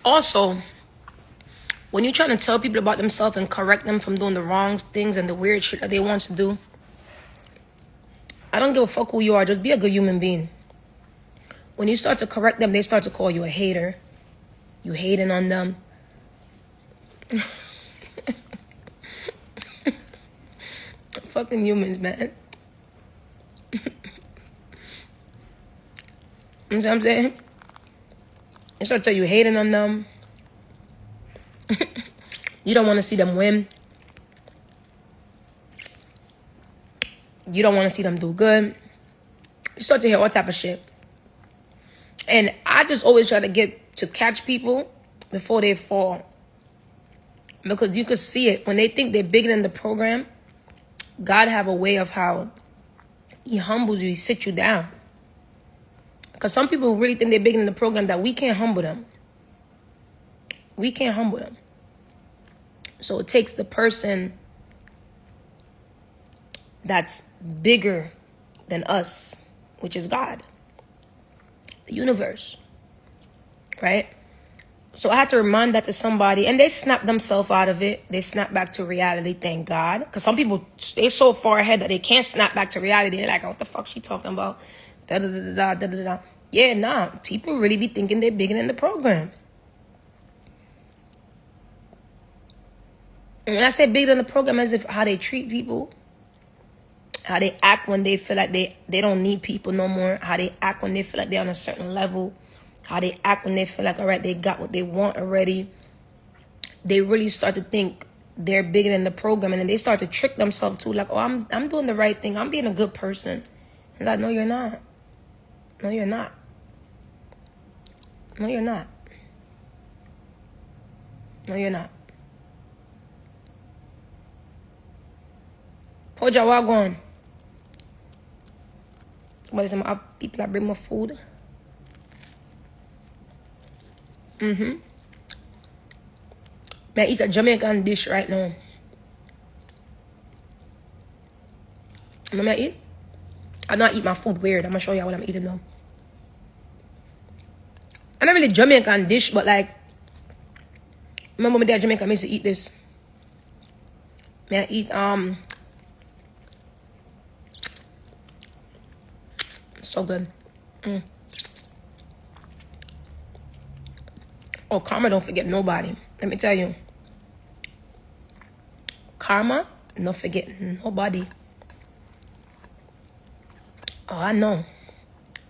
Also, when you're trying to tell people about themselves and correct them from doing the wrong things and the weird shit that they want to do, I don't give a fuck who you are. Just be a good human being. When you start to correct them, they start to call you a hater. You hating on them. fucking humans, man. You know what I'm saying? They start to tell you hating on them. You don't want to see them win. You don't want to see them do good. You start to hear all type of shit. And I just always try to catch people before they fall. Because you could see it. When they think they're bigger than the program, God have a way of how he humbles you. He sits you down. Because some people really think they're bigger than the program, that we can't humble them. We can't humble them. So it takes the person that's bigger than us, which is God, the universe, right? So I had to remind that to somebody, and they snap themselves out of it. They snap back to reality, thank God. Because some people, they're so far ahead that they can't snap back to reality. They're like, oh, what the fuck she talking about? Da-da-da-da-da-da-da. Yeah, nah. People really be thinking they're bigger than the program. And when I say bigger than the program, as if how they treat people, how they act when they feel like they don't need people no more, how they act when they feel like they're on a certain level, how they act when they feel like, all right, they got what they want already. They really start to think they're bigger than the program, and then they start to trick themselves too, like, oh, I'm doing the right thing. I'm being a good person. And like, no, you're not. No, you're not. No, you're not. No, you're not. Poja, what going? Somebody said, people that bring my food. May I eat a Jamaican dish right now? I'm gonna eat. I'm not eat my food weird. I'm gonna show you what I'm eating now. I'm not really Jamaican dish, but like, remember my dad Jamaica, I used to eat this. May I eat so good. Oh, karma don't forget nobody. Let me tell you. Karma don't forget nobody. Oh, I know.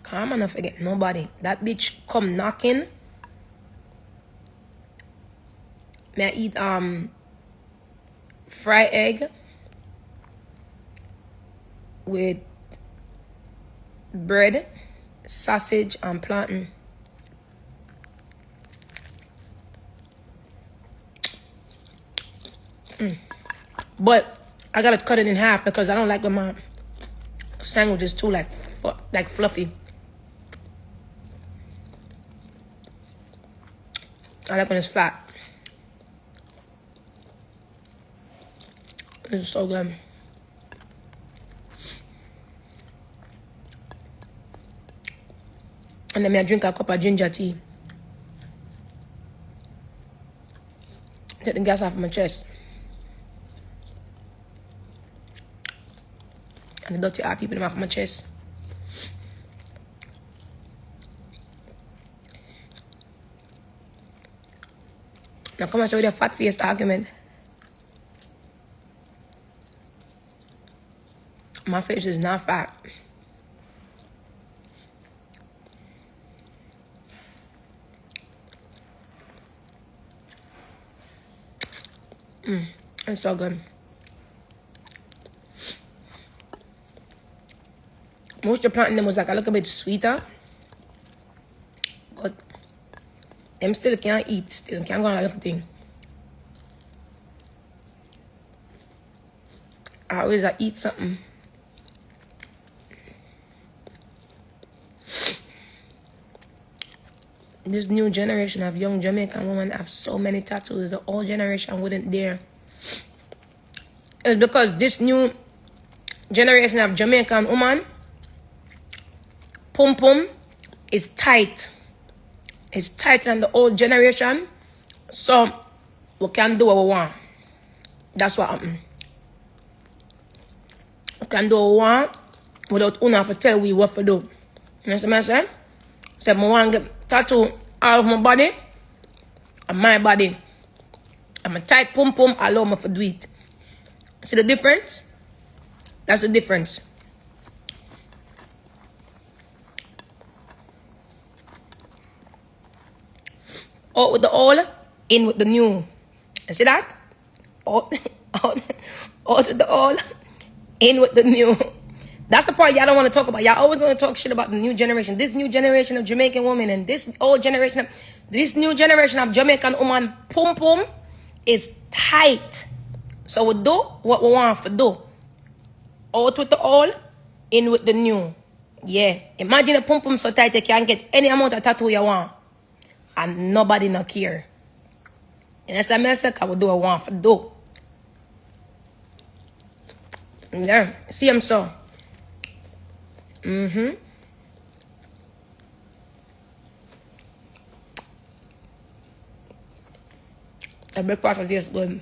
Karma don't forget nobody. That bitch come knocking. May I eat fried egg with bread, sausage, and plantain. But I gotta cut it in half because I don't like when my sandwich is too like fluffy. I like when it's flat. It's so good. And then I drink a cup of ginger tea. Take the gas off my chest. And the dirty eye people off my chest. Now come and say with your fat face argument. My face is not fat. It's so good. Most of the plantain them was like a little bit sweeter. But them still can't eat, still can't go on a little thing. I always eat something. This new generation of young Jamaican women have so many tattoos. The old generation wouldn't dare. It's because this new generation of Jamaican woman, pum pum, is tight. It's tighter than the old generation. So we can do what we want. That's what happened. We can do what we want without una have to tell we what to do. You know what I'm saying? So I want to get tattoo all of my body and my body. I'm a tight pum pum, allow me to do it. See the difference? That's the difference. Out with the old, in with the new. You see that? Out, out with the old, in with the new. That's the part y'all don't want to talk about. Y'all always going to talk shit about the new generation. This new generation of Jamaican women and this new generation of Jamaican woman, pum pum, is tight. So we do what we want to do. Out with the old, in with the new. Yeah. Imagine a pum pum so tight you can get any amount of tattoo you want. And nobody not care. And that's the message I will do what I want to do. Yeah. See him so. The breakfast was just good.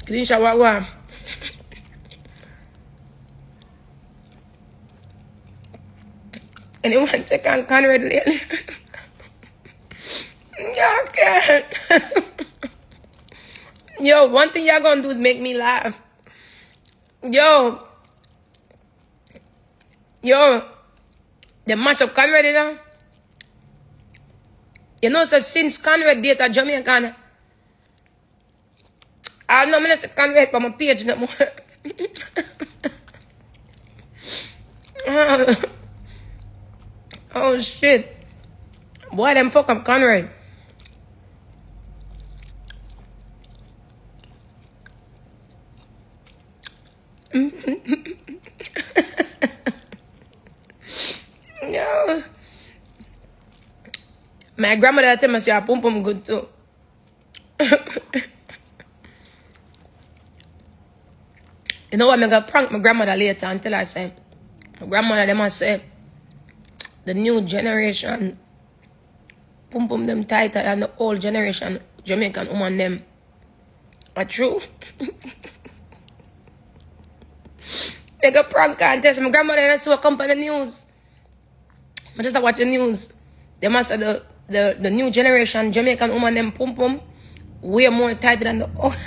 Clean shower. Anyone check on Conrad lately? Y'all can't. Yo, one thing y'all gonna do is make me laugh. Yo, the match of Conrad, you know? You know, so since Conrad date a Jamaican, I know I'm not Conrad on my page no more. Oh shit. Boy, them fuck up Conrad. Yo. My grandmother tell me say pum pum good too. You know what? I'm gonna prank my grandmother later until I say my grandmother them must say the new generation pum pum them tighter than the old generation Jamaican woman them. Are true? Make a prank contest. My grandmother that's what come on the news. I just watch the news. They must say the new generation Jamaican woman them pum pum way more tighter than the old.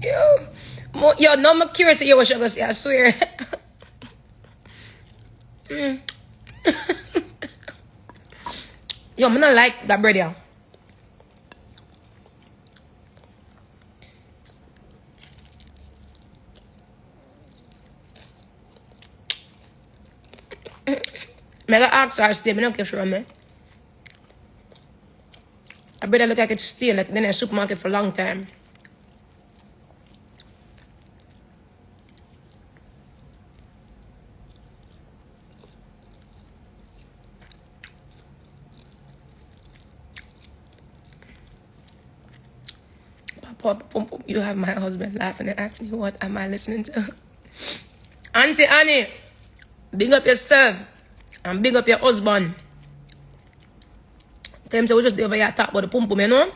Yo, no, I'm curious to hear what you're gonna say, I swear. Yo, I'm not like that bread, yeah. Mega ask her stay, I don't care sure, man. I better look like it's stay like in a supermarket for a long time. Papa, you have my husband laughing and asking me what am I listening to? Auntie Annie, big up yourself and big up your husband. Tell him say we just do over here talk about the pum pum, you know?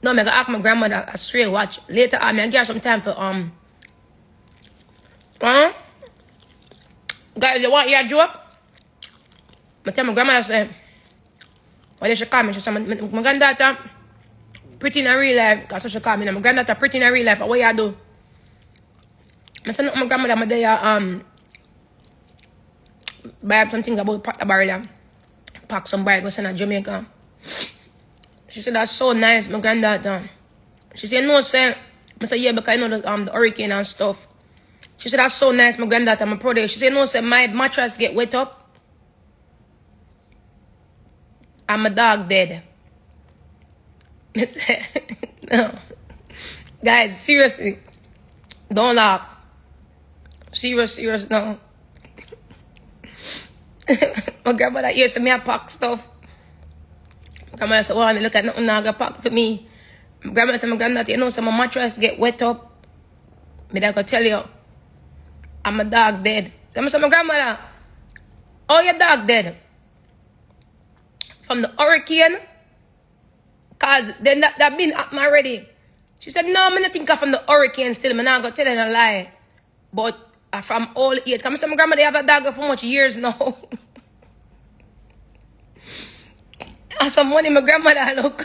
No, I'm gonna ask my grandmother a straight watch. Later on, I'm gonna give her some time for guys, you want your joke? I tell my grandmother say, what did she call me? She said, my granddaughter pretty in a real life. That's what she call me. My granddaughter pretty in a real life. What you do? I said, my grandmother, my day, buy something about the barrel. Pack some barrel, go send to Jamaica. She said, that's so nice, my granddaughter. She said, no, sir. I said, yeah, because I know the hurricane and stuff. She said, that's so nice, my granddaughter, my proud of you. She said, no, sir, my mattress get wet up. And my dog dead. I said, no. Guys, seriously. Don't laugh. Serious, no. My grandmother used to me a pack stuff. My grandmother said, well, look at nothing now, I pack for me. My grandmother said, my granddaughter, you know, so my mattress get wet up. Me that go tell you. And my dog dead. So I said, my grandmother, oh, your dog dead? From the hurricane? Cause then that been happened already. She said, no, I'm not think of from the hurricane still. I'm not going to tell her a lie. But from all age. Because my grandmother have a dog for much years now. And some money my grandmother look.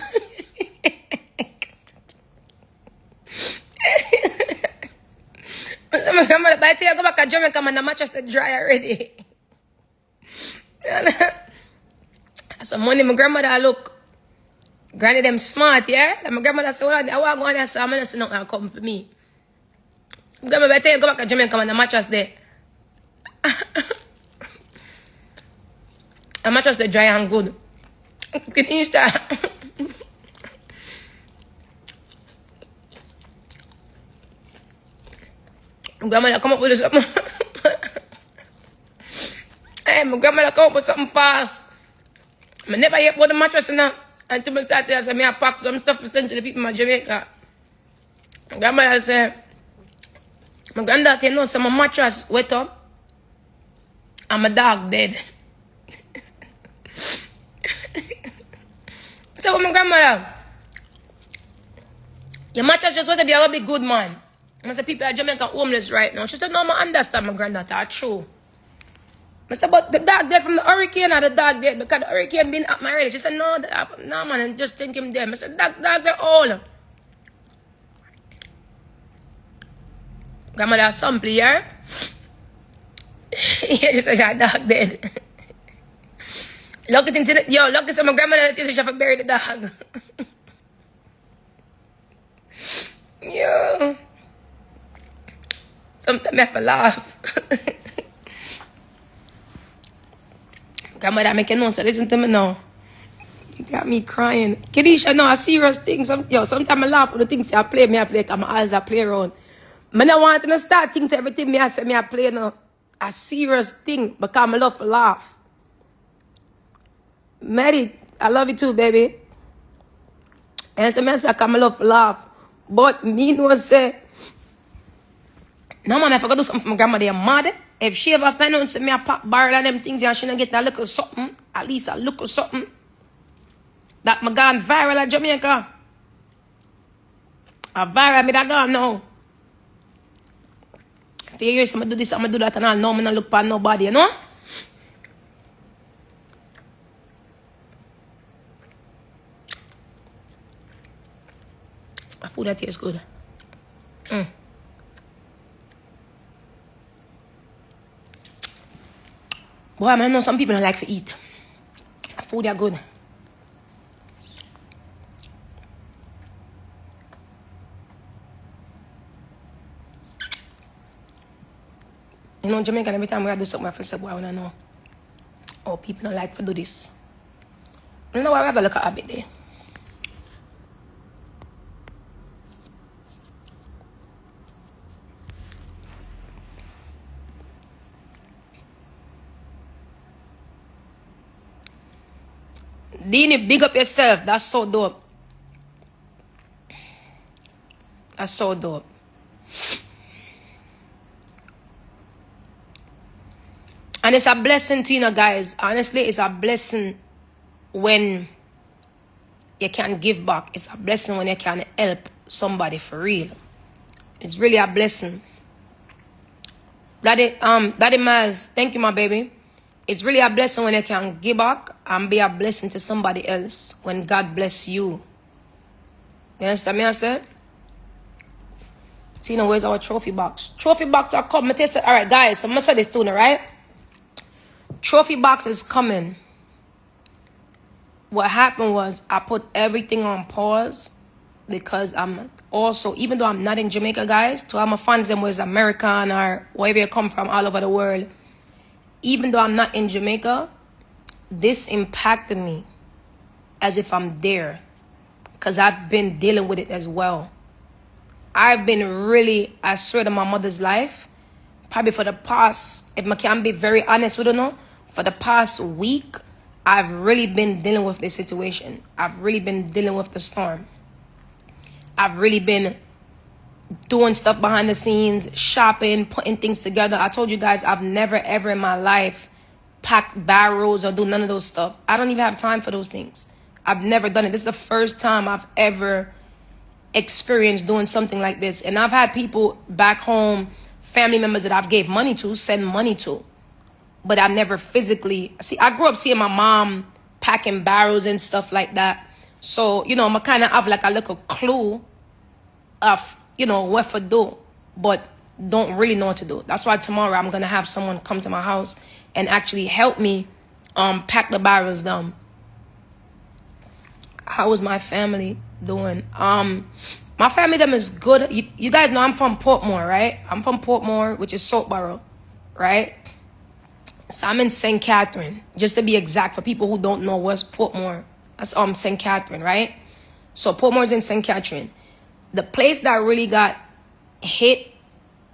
So my grandmother, by the time I go back to Jamaica, man, the mattress is dry already. Some money my grandmother look. Granny them smart, yeah? Like my grandmother said, well, I want to go on there, so I'm going to say nothing come for me. So grandma, by the time I go back to Jamaica, man, the mattress there. The mattress is dry and good. You can eat that. Grandmother come up with something. Hey, my grandmother come up with something fast. I never yet bought the mattress enough. Until I started, I said, I pack some stuff to send to the people in Jamaica. My grandmother said, my granddaughter knows some mattress wet up and my dog dead. I said, well, my grandmother, your mattress just want to be a bit good, man. I said, people in Jamaica homeless right now. She said, no, I understand, my granddaughter. That's true. I said, but the dog dead from the hurricane or the dog dead? Because the hurricane been up my already. She said, no, no, man, I just think him dead. I said, dog dead all. Grandmother sample here. Yeah, just said, your dog dead. Lucky thing to yo, lucky some my grandmother thinks she have to bury the dog. Yo. Sometimes I have to laugh. Grandmother making no sense. Listen to me now. You got me crying. Kedisha, no, a serious thing. Sometimes I laugh at the things I play because my eyes are play around. I don't want to start thinking everything I say I play now. A serious thing because I love to laugh. Mary, I love you too, baby. And some I come love to laugh. But me no say, no man, if I go do something for my grandmother, I'm mad. If she ever find out me a pop barrel and them things and she don't get a little something, at least a little something, that my gone viral at Jamaica. A viral me that gone now. If you hear somebody do this, I'm gonna do that and all. No, I'm not look for nobody, you know? A food that tastes good. Boy, I know some people don't like to eat. Food are good. You know, in Jamaica, every time we do something, I say, boy, I want to know. Oh, people don't like to do this. I don't know why we have a look at habit there. Dini, big up yourself. That's so dope. That's so dope. And it's a blessing to you know, guys. Honestly, it's a blessing when you can give back. It's a blessing when you can help somebody for real. It's really a blessing. Daddy Maz, thank you, my baby. It's really a blessing when you can give back and be a blessing to somebody else when God bless you. You understand me, I said? See, now where's our trophy box? Trophy box are coming. All right, guys, so I'm going to say this too, right? Trophy box is coming. What happened was I put everything on pause because I'm also, even though I'm not in Jamaica, guys, to all my fans, them was American or wherever you come from all over the world, even though I'm not in Jamaica, this impacted me as if I'm there because I've been dealing with it as well. I've been really, I swear to my mother's life, probably for the past, if I can be very honest with you, for the past week, I've really been dealing with this situation. I've really been dealing with the storm. I've really been doing stuff behind the scenes, shopping, putting things together. I told you guys I've never ever in my life packed barrels or do none of those stuff. I don't even have time for those things. I've never done it. This is the first time I've ever experienced doing something like this. And I've had people back home, family members that I've gave money to, send money to. But I've never physically... See, I grew up seeing my mom packing barrels and stuff like that. So, you know, I'm kind of have like a little clue of, you know, what to do. But don't really know what to do. That's why tomorrow I'm going to have someone come to my house and actually help me pack the barrels down. How is my family doing? My family them is good. You guys know I'm from Portmore, right? I'm from Portmore, which is Soapborough, right? So I'm in St. Catherine, just to be exact, for people who don't know what's Portmore. That's St. Catherine, right? So Portmore's in St. Catherine. The place that really got hit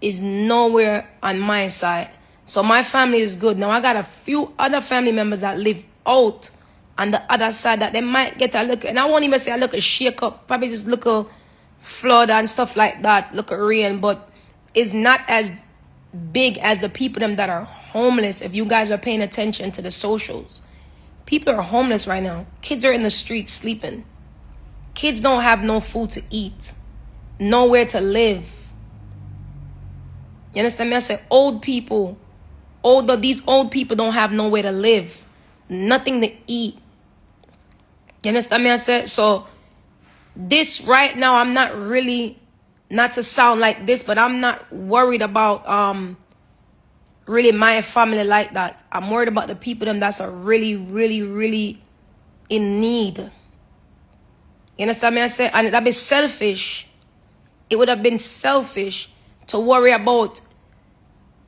is nowhere on my side. So my family is good. Now I got a few other family members that live out on the other side that they might get a look, and I won't even say a look a shake up, probably just look a flood and stuff like that, look a rain, but it's not as big as the people them that are homeless. If you guys are paying attention to the socials, people are homeless right now. Kids are in the streets sleeping. Kids don't have no food to eat, nowhere to live. You understand me? I said old people, these old people don't have nowhere to live, nothing to eat. You understand me? I said, so this right now, I'm not really, not to sound like this, but I'm not worried about really my family like that. I'm worried about the people them that's are really, really, really in need. You understand me? I said, and that'd be selfish. It would have been selfish to worry about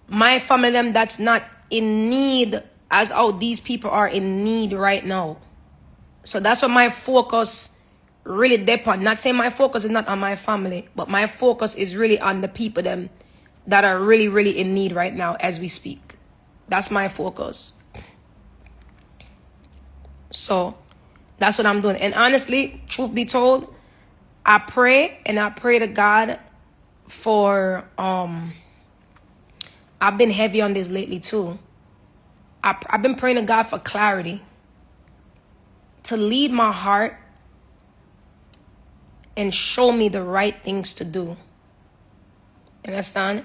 my family them that's not in need as how these people are in need right now. So that's what my focus really depends. Not saying my focus is not on my family, but my focus is really on the people them that are really, really in need right now as we speak. That's my focus. So that's what I'm doing. And honestly, truth be told, I pray to God for I've been heavy on this lately too. I've been praying to God for clarity, to lead my heart and show me the right things to do. Understand?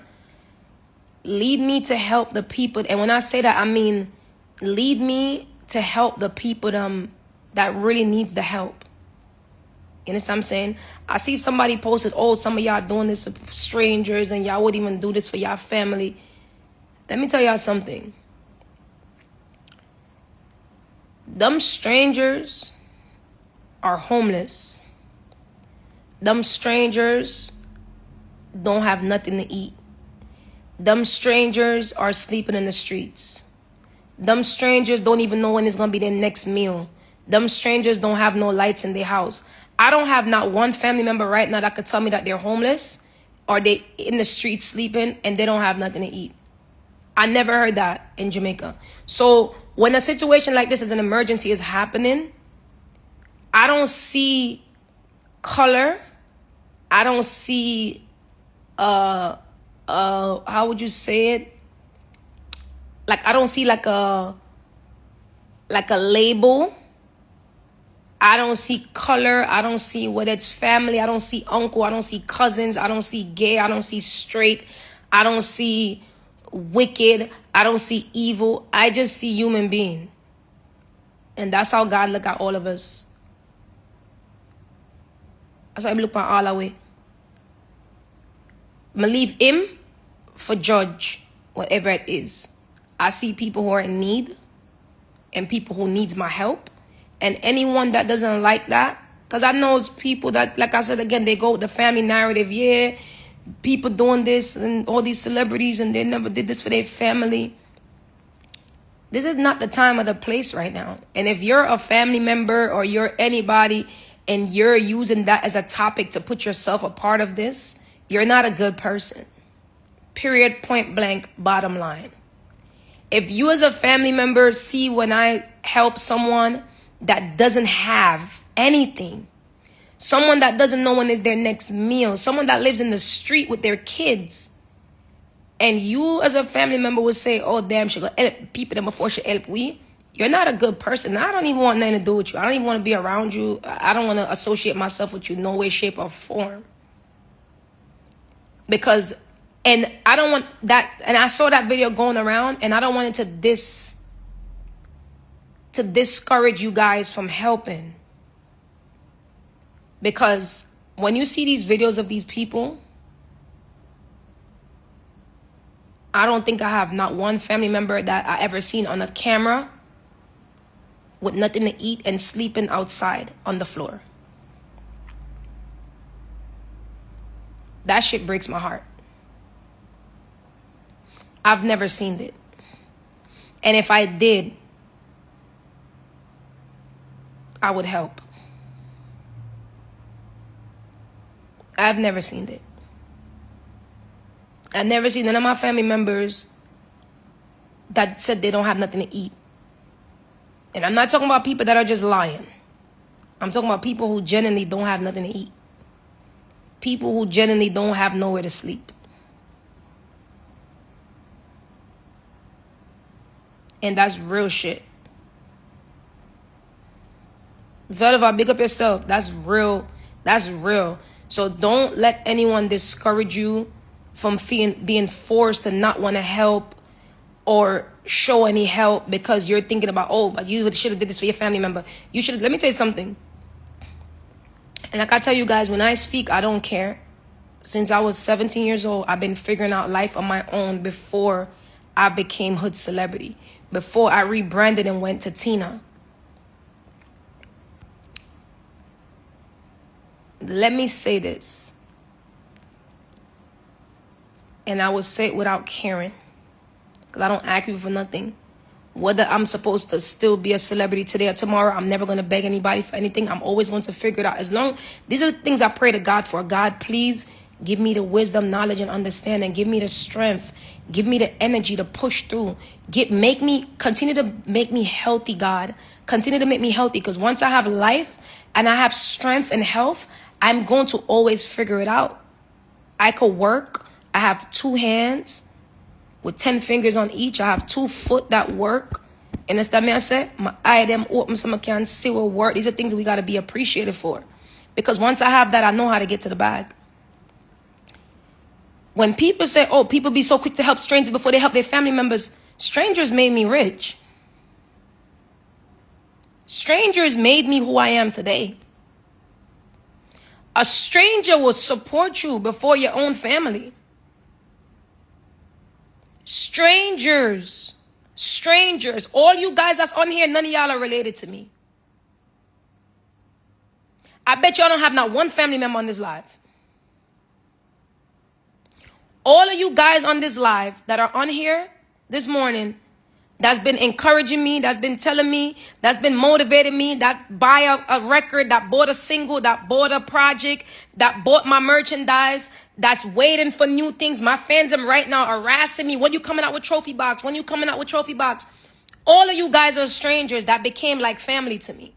Lead me to help the people. And when I say that, I mean lead me to help the people that really needs the help. You understand what I'm saying? I see somebody posted, oh, some of y'all doing this for strangers and y'all wouldn't even do this for y'all family. Let me tell y'all something. Them strangers are homeless. Them strangers don't have nothing to eat. Them strangers are sleeping in the streets. Them strangers don't even know when it's going to be their next meal. Them strangers don't have no lights in their house. I don't have not one family member right now that could tell me that they're homeless or they in the streets sleeping and they don't have nothing to eat. I never heard that in Jamaica. So when a situation like this as an emergency is happening, I don't see color. I don't see how would you say it? Like I don't see like a label. I don't see color. I don't see whether it's family. I don't see uncle. I don't see cousins. I don't see gay. I don't see straight. I don't see wicked. I don't see evil. I just see human being. And that's how God look at all of us. That's how He look at all our way. I leave Him for judge whatever it is. I see people who are in need and people who needs my help. And anyone that doesn't like that, because I know it's people that, like I said again, they go with the family narrative. Yeah, people doing this and all these celebrities and they never did this for their family. This is not the time or the place right now. And if you're a family member or you're anybody and you're using that as a topic to put yourself a part of this, you're not a good person. Period, point blank, bottom line. If you as a family member see when I help someone that doesn't have anything, someone that doesn't know when is their next meal, someone that lives in the street with their kids, and you as a family member would say, oh damn, she gonna help people them before she help we, you're not a good person. I don't even want nothing to do with you. I don't even want to be around you. I don't want to associate myself with you, no way, shape, or form. Because, and I don't want that, and I saw that video going around, and I don't want it to discourage you guys from helping. Because when you see these videos of these people, I don't think I have not one family member that I ever seen on a camera with nothing to eat and sleeping outside on the floor. That shit breaks my heart. I've never seen it. And if I did, I would help. I've never seen it. I've never seen none of my family members that said they don't have nothing to eat. And I'm not talking about people that are just lying. I'm talking about people who genuinely don't have nothing to eat. People who genuinely don't have nowhere to sleep. And that's real shit. Velva, big up yourself. That's real. That's real. So don't let anyone discourage you from being forced to not want to help or show any help because you're thinking about, oh, but you should have did this for your family member. You should. Let me tell you something. And like I tell you guys, when I speak, I don't care. Since I was 17 years old, I've been figuring out life on my own before I became hood celebrity. Before I rebranded and went to Tina. Let me say this. And I will say it without caring. Because I don't ask you for nothing. Whether I'm supposed to still be a celebrity today or tomorrow, I'm never going to beg anybody for anything. I'm always going to figure it out. These are the things I pray to God for. God, please give me the wisdom, knowledge, and understanding. Give me the strength. Give me the energy to push through. Continue to make me healthy, God. Continue to make me healthy. Because once I have life and I have strength and health, I'm going to always figure it out. I could work. I have 2 hands with 10 fingers on each. I have 2 foot that work. And that's that man said, my eye them open so I can see what work. These are things we got to be appreciated for. Because once I have that, I know how to get to the bag. When people say, oh, people be so quick to help strangers before they help their family members, strangers made me rich. Strangers made me who I am today. A stranger will support you before your own family. Strangers, all you guys that's on here, none of y'all are related to me. I bet y'all don't have not one family member on this live. All of you guys on this live that are on here this morning, that's been encouraging me, that's been telling me, that's been motivating me, that buy a record, that bought a single, that bought a project, that bought my merchandise, that's waiting for new things. My fans are right now harassing me. When you coming out with Trophy Box? When you coming out with Trophy Box? All of you guys are strangers that became like family to me.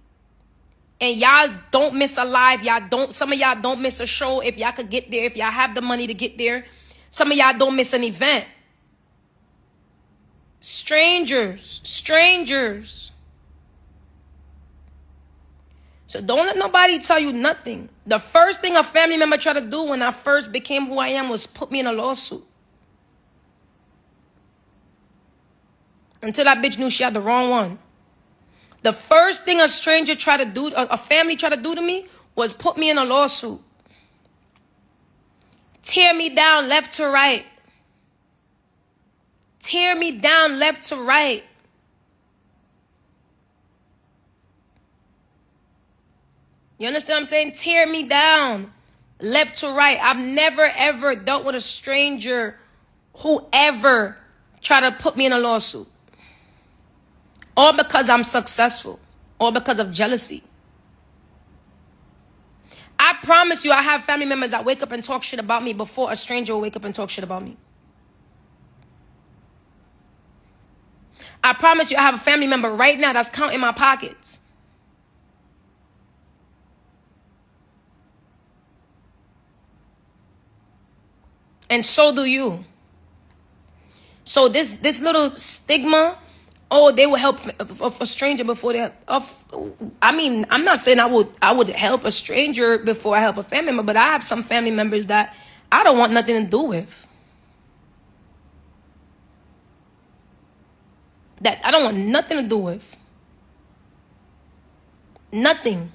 And y'all don't miss a live. Some of y'all don't miss a show if y'all could get there, if y'all have the money to get there. Some of y'all don't miss an event. Strangers. So don't let nobody tell you nothing. The first thing a family member tried to do when I first became who I am was put me in a lawsuit. Until that bitch knew she had the wrong one. The first thing a stranger tried to do, a family tried to do to me was put me in a lawsuit. Tear me down left to right. Tear me down left to right. You understand what I'm saying? Tear me down left to right. I've never, ever dealt with a stranger who ever tried to put me in a lawsuit. All because I'm successful. All because of jealousy. I promise you I have family members that wake up and talk shit about me before a stranger will wake up and talk shit about me. I promise you I have a family member right now that's counting my pockets. And so do you. So this little stigma Oh, they will help a stranger before they. I mean, I'm not saying I would help a stranger before I help a family member, but I have some family members that I don't want nothing to do with. That I don't want nothing to do with. Nothing.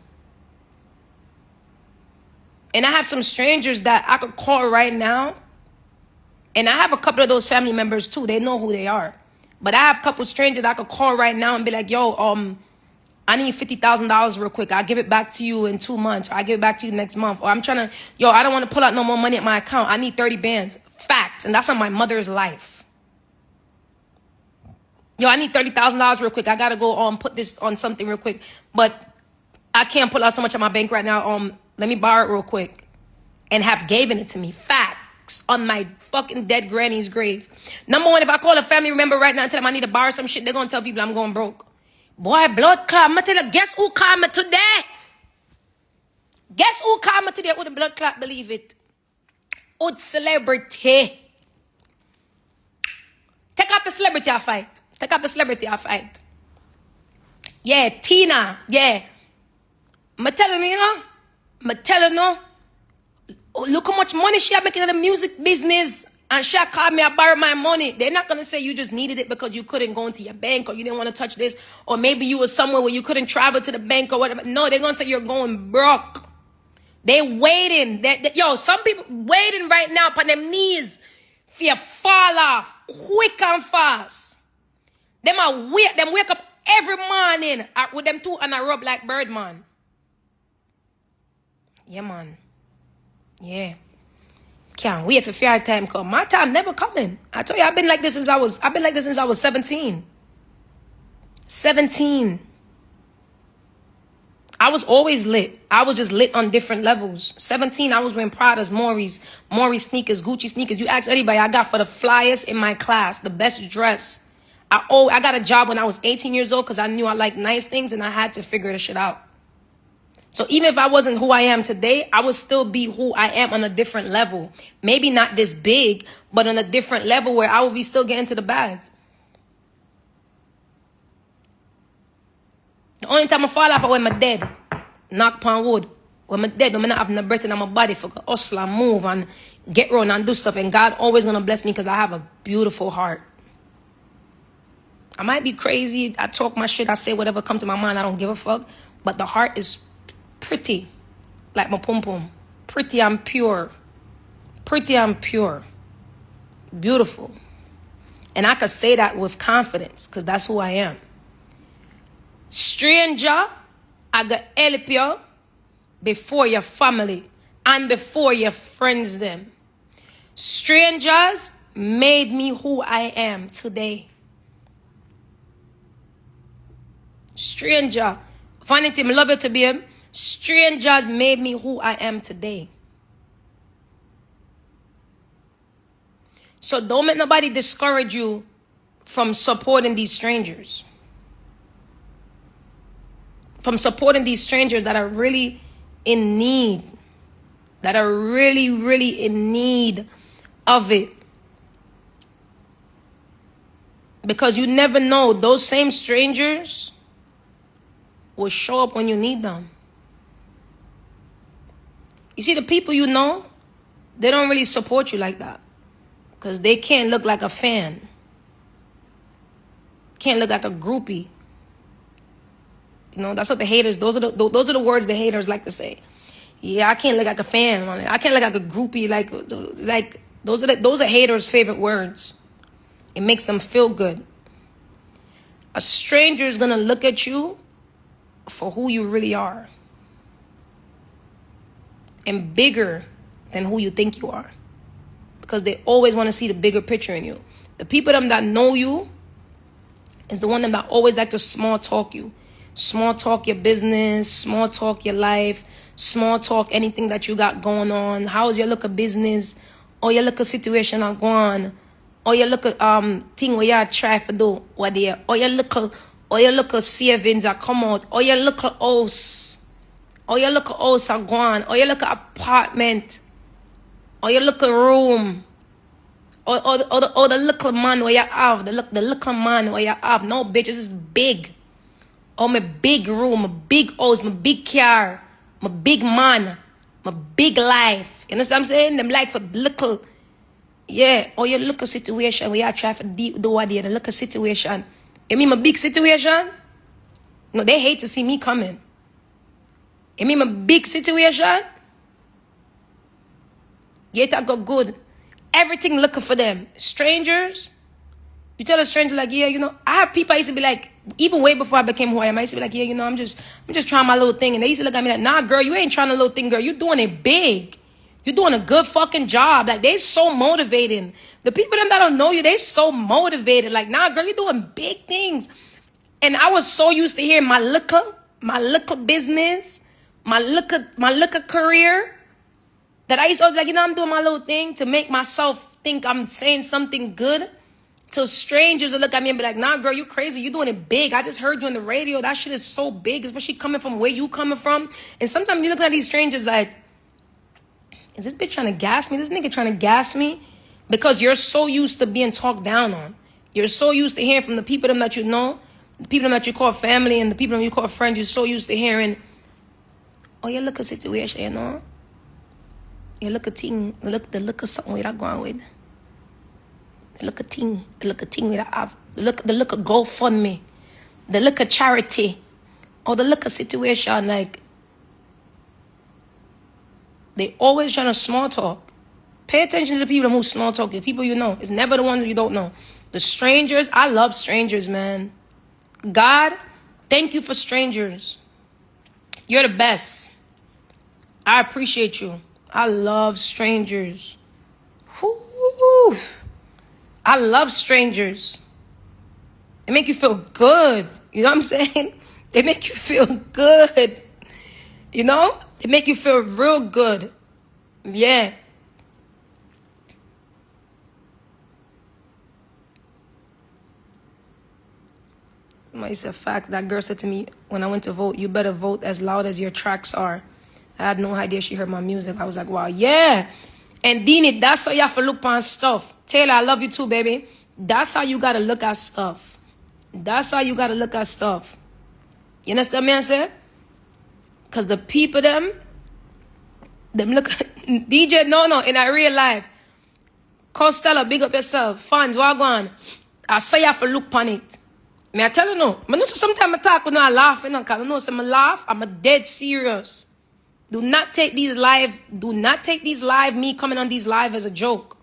And I have some strangers that I could call right now. And I have a couple of those family members too. They know who they are. But I have a couple of strangers that I could call right now and be like, yo, I need $50,000 real quick. I'll give it back to you in 2 months. Or I'll give it back to you next month. Or I'm trying to, yo, I don't want to pull out no more money at my account. I need 30 bands. Fact. And that's on my mother's life. Yo, I need $30,000 real quick. I got to go put this on something real quick. But I can't pull out so much of my bank right now. Let me borrow it real quick. And have given it to me. Fact. On my fucking dead granny's grave. Number one, if I call a family member right now and tell them I need to borrow some shit, they're going to tell people I'm going broke. Boy, blood clot. I'm going to tell you, guess who called me today? Guess who called me today with the blood clot? Believe it. Old celebrity. Take out the celebrity I fight. Take out the celebrity I fight. Yeah, Tina. Yeah. I'm telling you, I'm telling you. Oh, look how much money she had making in the music business. And she called me, I borrowed my money. They're not going to say you just needed it because you couldn't go into your bank or you didn't want to touch this. Or maybe you were somewhere where you couldn't travel to the bank or whatever. No, they're going to say you're going broke. They waiting. Yo, some people waiting right now on their knees for you fall off quick and fast. Them wake up every morning with them two and I rub like Birdman. Yeah, man. Yeah. Can't wait for fair time come. My time never coming. I tell you, I've been like this since I was 17. 17. I was always lit. I was just lit on different levels. 17, I was wearing Prada's, Maury's sneakers, Gucci sneakers. You ask anybody, I got for the flyest in my class, the best dress. I got a job when I was 18 years old because I knew I liked nice things and I had to figure the shit out. So even if I wasn't who I am today, I would still be who I am on a different level. Maybe not this big, but on a different level where I would be still getting to the bag. The only time I fall off is when I'm dead. Knock on wood. When I'm dead, when I'm not having the breath in my body for hustle and move and get around and do stuff. And God always going to bless me because I have a beautiful heart. I might be crazy. I talk my shit. I say whatever comes to my mind. I don't give a fuck. But the heart is pretty, like my pum pum. Pretty and pure. Pretty and pure. Beautiful. And I could say that with confidence because that's who I am. Stranger, I got help you before your family and before your friends them. Strangers made me who I am today. Stranger, vanity, I love you to be him. Strangers made me who I am today. So don't let nobody discourage you from supporting these strangers. From supporting these strangers that are really in need. That are really, really in need of it. Because you never know, those same strangers will show up when you need them. You see, the people you know, they don't really support you like that. Because they can't look like a fan. Can't look like a groupie. You know, that's what the haters, those are the words the haters like to say. Yeah, I can't look like a fan. I can't look like a groupie. Like those are haters' favorite words. It makes them feel good. A stranger is going to look at you for who you really are. And bigger than who you think you are. Because they always want to see the bigger picture in you. The people them that know you is the one them that always like to small talk you. Small talk your business, small talk your life, small talk anything that you got going on. How's your look of business? Or your look of situation are going? Or your look of thing where you try to do what they, or your look of savings are come out, or your look of house. Or you look at house are gone. Or you look at apartment. Or you look at room. Or the little man where you have, the little man where you have. No, bitch, this is big. Oh, my big room, my big house, my big car, my big man, my big life. You understand what I'm saying? Them like for little, yeah. Or your little situation where you try to do what they the little situation. You mean my big situation? No, they hate to see me coming. You mean my big situation? Yeah, that got good. Everything looking for them. Strangers, you tell a stranger like, yeah, you know, I have people I used to be like, even way before I became who I am, I used to be like, yeah, you know, I'm just trying my little thing. And they used to look at me like, nah, girl, you ain't trying a little thing, girl. You doing it big. You're doing a good fucking job. Like, they so motivating. The people them that don't know you, they so motivated. Like, nah, girl, you doing big things. And I was so used to hearing my little business, my little career, that I used to be like, you know, I'm doing my little thing to make myself think I'm saying something good. Till strangers will look at me and be like, nah, girl, you crazy. You doing it big. I just heard you on the radio. That shit is so big, especially coming from where you coming from. And sometimes you look at these strangers like, is this bitch trying to gas me? This nigga trying to gas me? Because you're so used to being talked down on. You're so used to hearing from the people them that you know, the people them that you call family, and the people them you call friends. You're so used to hearing, oh, you look a situation, you know? You look a thing, the look of something where I going with. The look of thing where I have. The look of GoFundMe. The look of charity. Or the look of situation, like, they always trying to small talk. Pay attention to the people who small talk. The people you know. It's never the ones you don't know. The strangers, I love strangers, man. God, thank you for strangers. You're the best. I appreciate you. I love strangers. Whoo. I love strangers. They make you feel good. You know what I'm saying? They make you feel good. You know? They make you feel real good. Yeah. Somebody said, fact, that girl said to me when I went to vote, you better vote as loud as your tracks are. I had no idea she heard my music. I was like, wow, yeah. And Dini, that's how you have to look on stuff. Taylor, I love you too, baby. That's how you got to look at stuff. That's how you got to look at stuff. You understand what I'm saying? Because the people them look, DJ, no, in a real life. Costello, big up yourself. Fans, what on? I say you have to look on it. May I tell you no? I know sometimes I talk when I laugh, because I know some laugh, I'm a dead serious. Do not take these live, me coming on these live as a joke.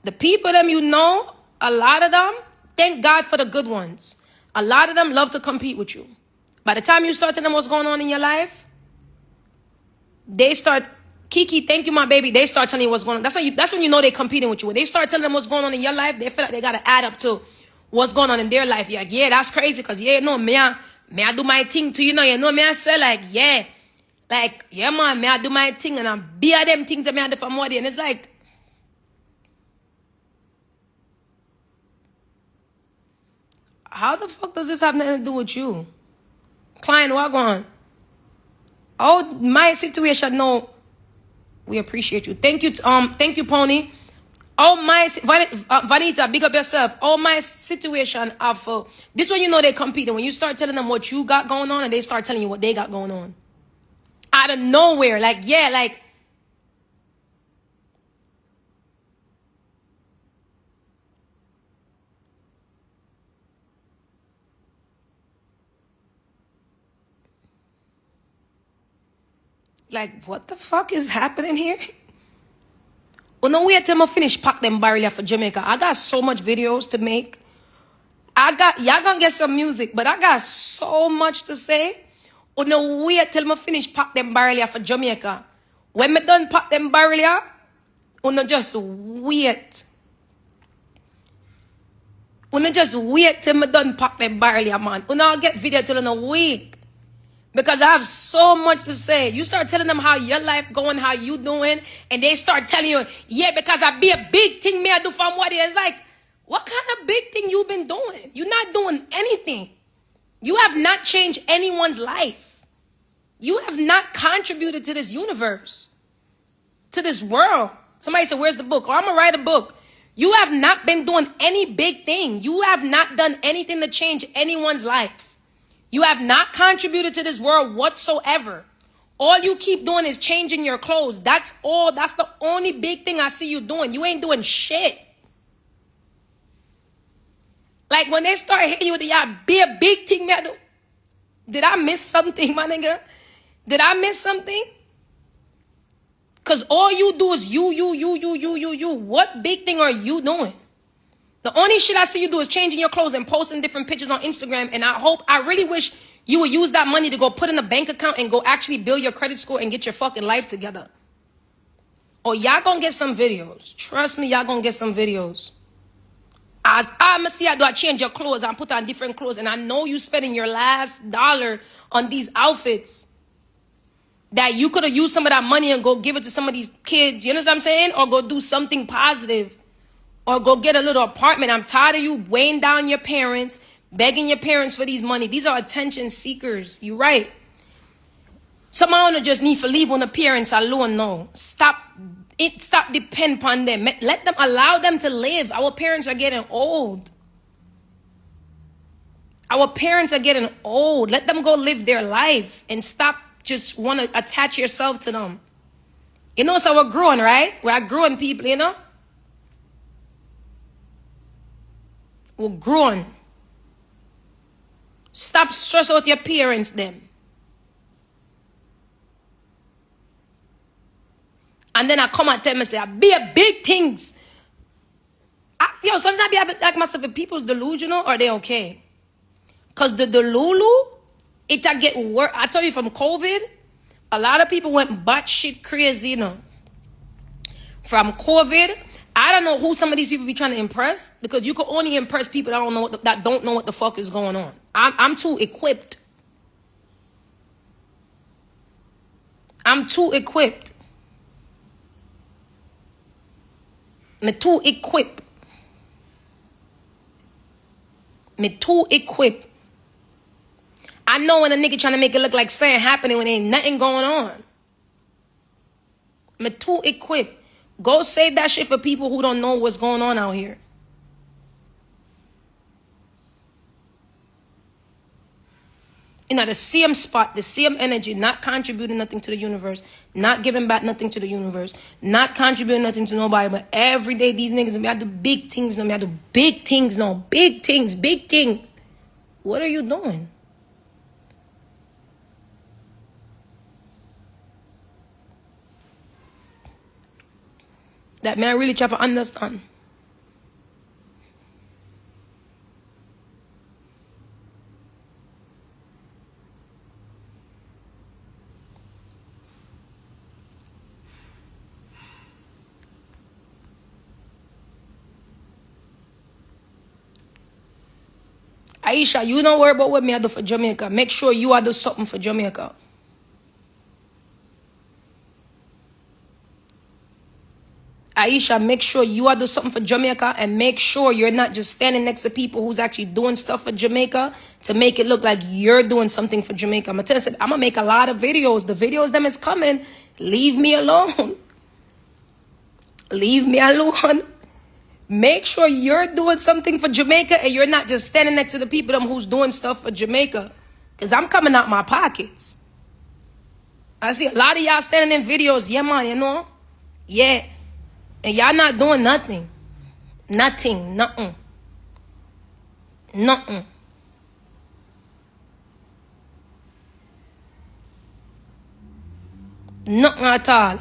The people them you know, a lot of them, thank God for the good ones. A lot of them love to compete with you. By the time you start telling them what's going on in your life, they start, Kiki, thank you, my baby. They start telling you what's going on. That's when you know they're competing with you. When they start telling them what's going on in your life, they feel like they got to add up to what's going on in their life. You're like, yeah, that's crazy. Because, yeah, no, may I do my thing too, you know, may I say, like, yeah. Like, yeah, man, may I do my thing, and I'm be of them things that may I do for more. And it's like, how the fuck does this have nothing to do with you? Client, what going? Oh, my situation, no. We appreciate you. Thank you, Pony. Oh, my, Vanita, big up yourself. Oh, my situation of, this one you know they competing. When you start telling them what you got going on, and they start telling you what they got going on. Out of nowhere, like, yeah, like, what the fuck is happening here? Well, no, wait till I finish pack them barrel for Jamaica. I got so much videos to make. Y'all gonna get some music, but I got so much to say. Oh, no, wait till I finish pack them barrel for Jamaica. When me done pack them barrel, oh, no, just wait. Oh, no, just wait till me done pack them barrel, man. Oh, no, I'll get video till in a week. Because I have so much to say. You start telling them how your life going, how you doing, and they start telling you, yeah, because I be a big thing me I do from what it is. Like, what kind of big thing you been doing? You're not doing anything. You have not changed anyone's life. You have not contributed to this universe, to this world. Somebody said, where's the book? Oh, I'm going to write a book. You have not been doing any big thing. You have not done anything to change anyone's life. You have not contributed to this world whatsoever. All you keep doing is changing your clothes. That's all. That's the only big thing I see you doing. You ain't doing shit. Like when they start hitting you with the y'all be a big thing, man. Did I miss something, my nigga? Did I miss something? Because all you do is you. What big thing are you doing? The only shit I see you do is changing your clothes and posting different pictures on Instagram. And I really wish you would use that money to go put in a bank account and go actually build your credit score and get your fucking life together. Or y'all gonna get some videos. Trust me, y'all gonna get some videos. As I'ma see I do, I change your clothes and put on different clothes. And I know you spending your last dollar on these outfits. That you could have used some of that money and go give it to some of these kids. You understand what I'm saying? Or go do something positive. Or go get a little apartment. I'm tired of you weighing down your parents, begging your parents for these money. These are attention seekers. You're right. Someone just need to leave on the parents alone. No. Stop depend upon them. Let them, allow them to live. Our parents are getting old. Our parents are getting old. Let them go live their life and stop just want to attach yourself to them. You know, so we're growing, right? We're growing people, you know? We're growing. Stop stress out your parents, them. And then I come at them and say, I be a big things. Sometimes I ask myself, if people's delusional, are they okay? Because the delulu, it get worse. I tell you, from COVID, a lot of people went batshit crazy, you know. From COVID, I don't know who some of these people be trying to impress, because you can only impress people that don't know what the fuck is going on. I'm too equipped. I'm too equipped. Me too equipped. Me too equipped. I know when a nigga trying to make it look like something happening when ain't nothing going on. Me too equipped. Go save that shit for people who don't know what's going on out here. You know, the same spot, the same energy, not contributing nothing to the universe, not giving back nothing to the universe, not contributing nothing to nobody, but every day these niggas, me I do big things, no, me I do big things, no, big things, big things. What are you doing? That man really try to understand. Aisha, you don't worry about what me I do for Jamaica. Make sure you are do something for Jamaica. Aisha, make sure you are doing something for Jamaica, and make sure you're not just standing next to people who's actually doing stuff for Jamaica to make it look like you're doing something for Jamaica. I'm going to make a lot of videos. The videos them is coming. Leave me alone. Leave me alone. Make sure you're doing something for Jamaica and you're not just standing next to the people them who's doing stuff for Jamaica. Because I'm coming out my pockets. I see a lot of y'all standing in videos. Yeah, man, you know? Yeah. And y'all not doing nothing. Nothing. Nothing. Nothing. Nothing at all.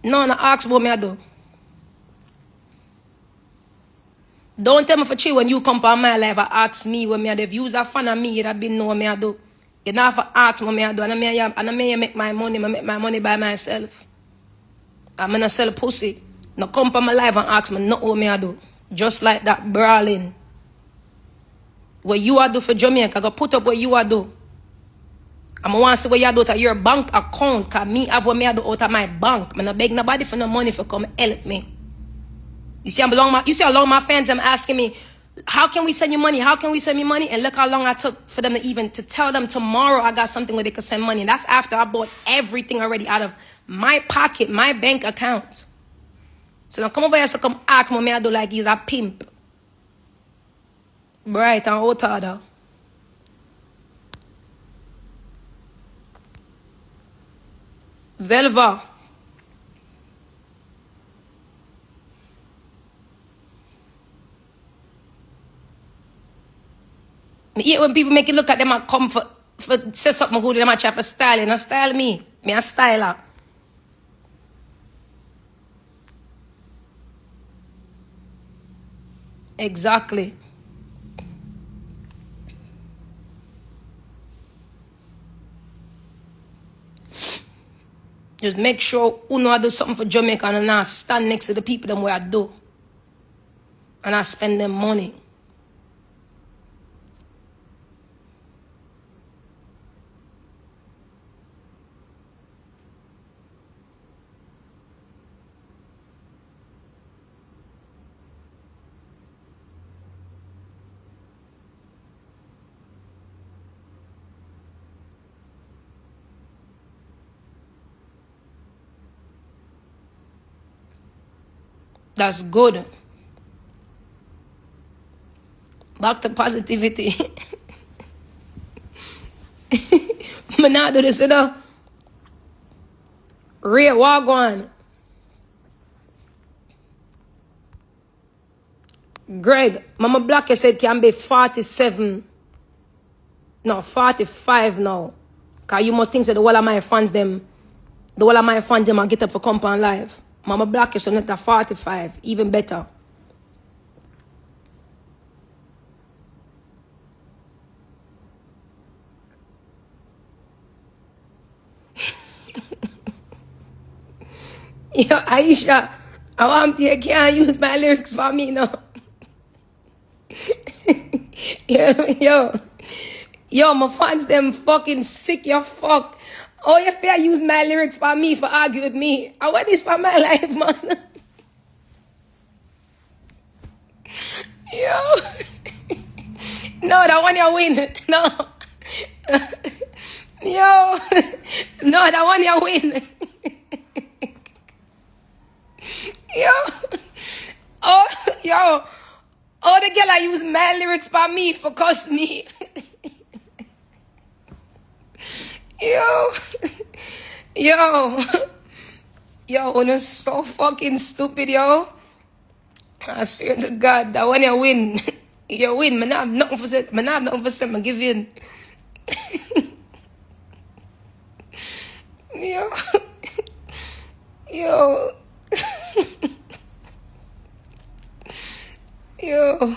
No, ask what me I do. Don't tell me for chill when you come on my life and ask me what me I do. If you was a fan of me, you'd have been know what me I do. You don't have to ask what me I do. And I may make my money. I make my money by myself. I'm gonna sell pussy. No come on my life and ask me not what me I do. Just like that brawling. What you are do for Jamaica, go put up what you are do. I'm going to see what you do to your bank account, because me have what me do out of my bank. I'm not beg nobody for no money for come help me. You see how long my fans are asking me, how can we send you money? How can we send me money? And look how long I took for them to even to tell them tomorrow I got something where they could send money. And that's after I bought everything already out of my pocket, my bank account. So now come over here, so come act me, I do like he's a pimp. Bright and out order. Velva. Me hate when people make it look at them and come for say something good, them and try for style. You know, style me. Me a styler. Exactly. Just make sure you know I do something for Jamaica and I stand next to the people them where I do. And I spend them money. That's good. Back to positivity. I'm not do this, you know. Real wagwan. Greg, Mama Black said can be 47. No, 45 now. Cause you must think that the whole of my fans them are get up for compound live. Mama Black is not at 45, even better. Yo, Aisha, I want you can't use my lyrics for me now. Yo, my fans them fucking sick, you fuck. Oh, you fair use my lyrics for me for argue with me. I want this for my life, man. Yo. No, that one you win. No. Yo. No, that one you win. Yo. Oh, yo. Oh, the girl I use my lyrics for me for cuss me. Yo. Yo, you're so fucking stupid, yo. I swear to God, that when you win, you win. Man, I have nothing for say. Man, I have nothing for say. Man, give in. Yo. Yo.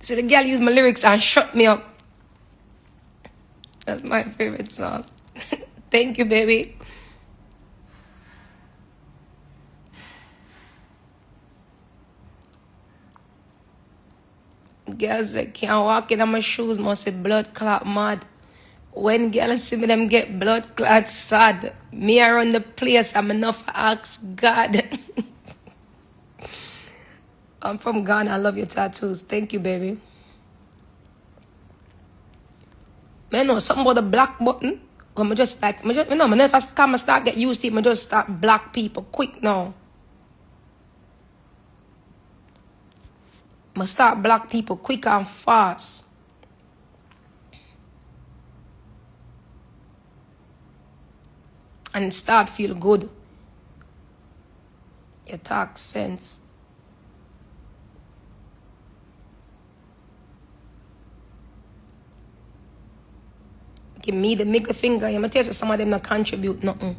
So the girl used my lyrics and shut me up. That's my favorite song. Thank you, baby. Girls that can't walk in my shoes must say blood clot mad. When girls see me them get blood clot sad. Me around the place, I'm enough to ask God. I'm from Ghana. I love your tattoos. Thank you, baby. Man, know something about the black button. I'm just like, if I start get used to it, I just start black people quick now. I start black people quick and fast. And start feel good. You talk sense. Give me the middle finger. I'm going to tell you some of them not contribute nothing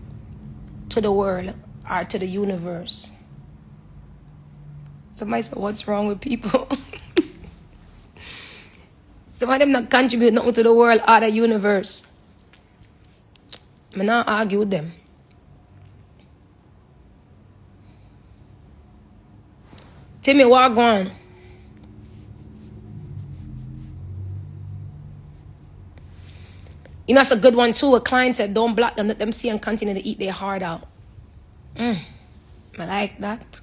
to the world or to the universe. Somebody said, what's wrong with people? Some of them not contribute nothing to the world or the universe. I'm not argue with them. Tell me what going on. You know, that's a good one too. A client said, don't block them, let them see and continue to eat their heart out. I like that.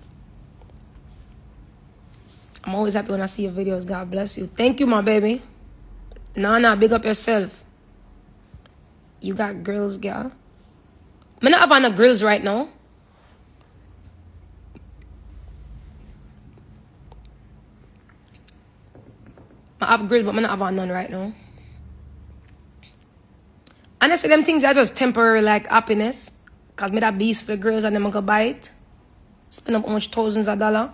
I'm always happy when I see your videos. God bless you. Thank you, my baby. Nah, big up yourself. You got grills, girl. I'm not having no grills right now. I have grills, but I'm not having none right now. Honestly, them things are just temporary, like happiness. Cause me that beast for the grills and then I go buy it. Spend up how much thousands of dollars.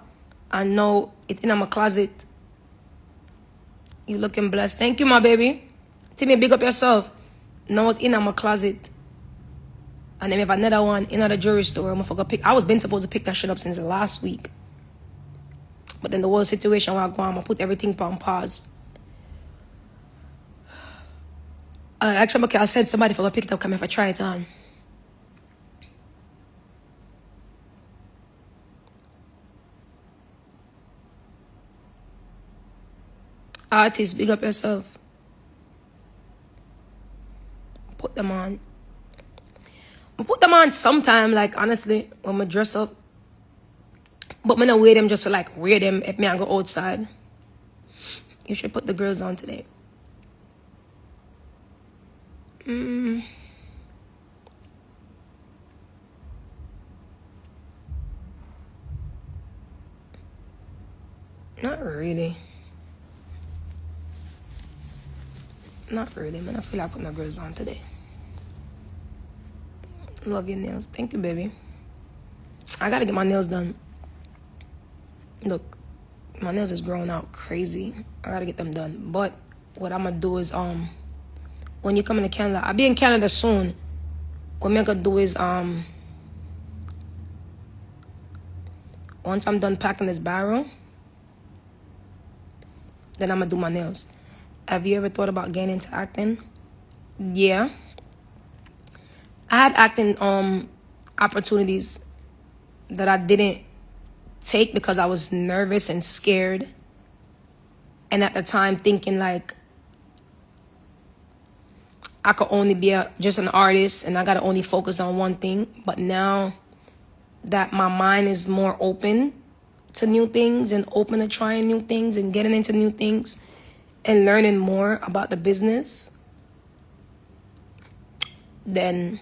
And now it's in my closet. You looking blessed. Thank you, my baby. Timmy, big up yourself. Now it's in my closet. And then we have another one in the jewelry store. I'm gonna pick. I was been supposed to pick that shit up since last week. But then the whole situation where I go, I'm gonna put everything on pause. Actually, okay, I said somebody for go pick it up, come if I try it on. Artists, big up yourself. Put them on. I put them on sometime, like honestly, when I dress up. But I'm not wear them just to like wear them if me I go outside. You should put the girls on today. Not really. Not really, man. I feel like putting the girls on today. Love your nails. Thank you, baby. I gotta get my nails done. Look, my nails is growing out crazy. I gotta get them done. But what I'm gonna do is when you come into Canada, I'll be in Canada soon. What I'm gonna do is once I'm done packing this barrel, then I'm gonna do my nails. Have you ever thought about getting into acting? Yeah. I had acting opportunities that I didn't take because I was nervous and scared. And at the time thinking like I could only be just an artist and I gotta only focus on one thing. But now that my mind is more open to new things and open to trying new things and getting into new things and learning more about the business, then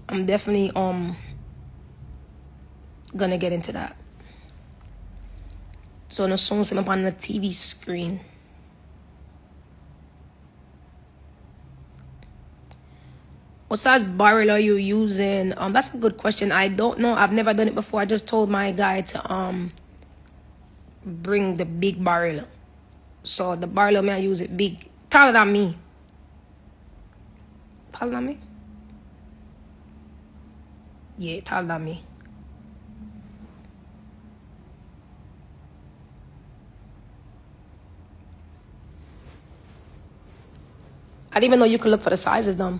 I'm definitely gonna get into that. So no song I'm on the TV screen. What size barrel are you using? That's a good question. I don't know. I've never done it before. I just told my guy to bring the big barrel. So the barrel me I use it big. Taller than me. Taller than me? Yeah, taller than me. I didn't even know you could look for the sizes though.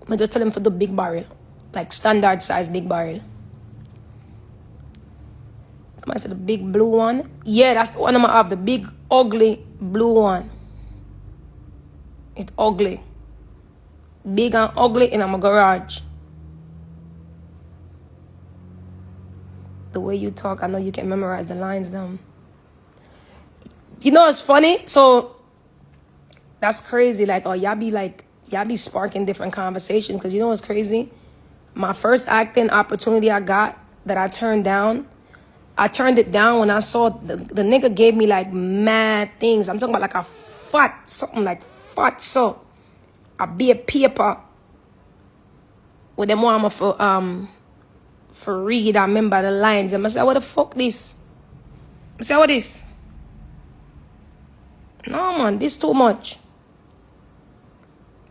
I just tell him for the big barrel. Like standard size big barrel. Somebody said the big blue one. Yeah, that's the one I'm gonna have. The big ugly blue one. It's ugly. Big and ugly in my garage. The way you talk, I know you can memorize the lines down. You know it's funny? So that's crazy. Like, oh, y'all be sparking different conversations. Because you know what's crazy? My first acting opportunity I got that I turned down, I turned it down when I saw the nigga gave me like mad things. I'm talking about like a fat, something like fat, so a big paper with them one for read. I remember the lines. And I said, what the fuck this? I said, what this? No man, this too much.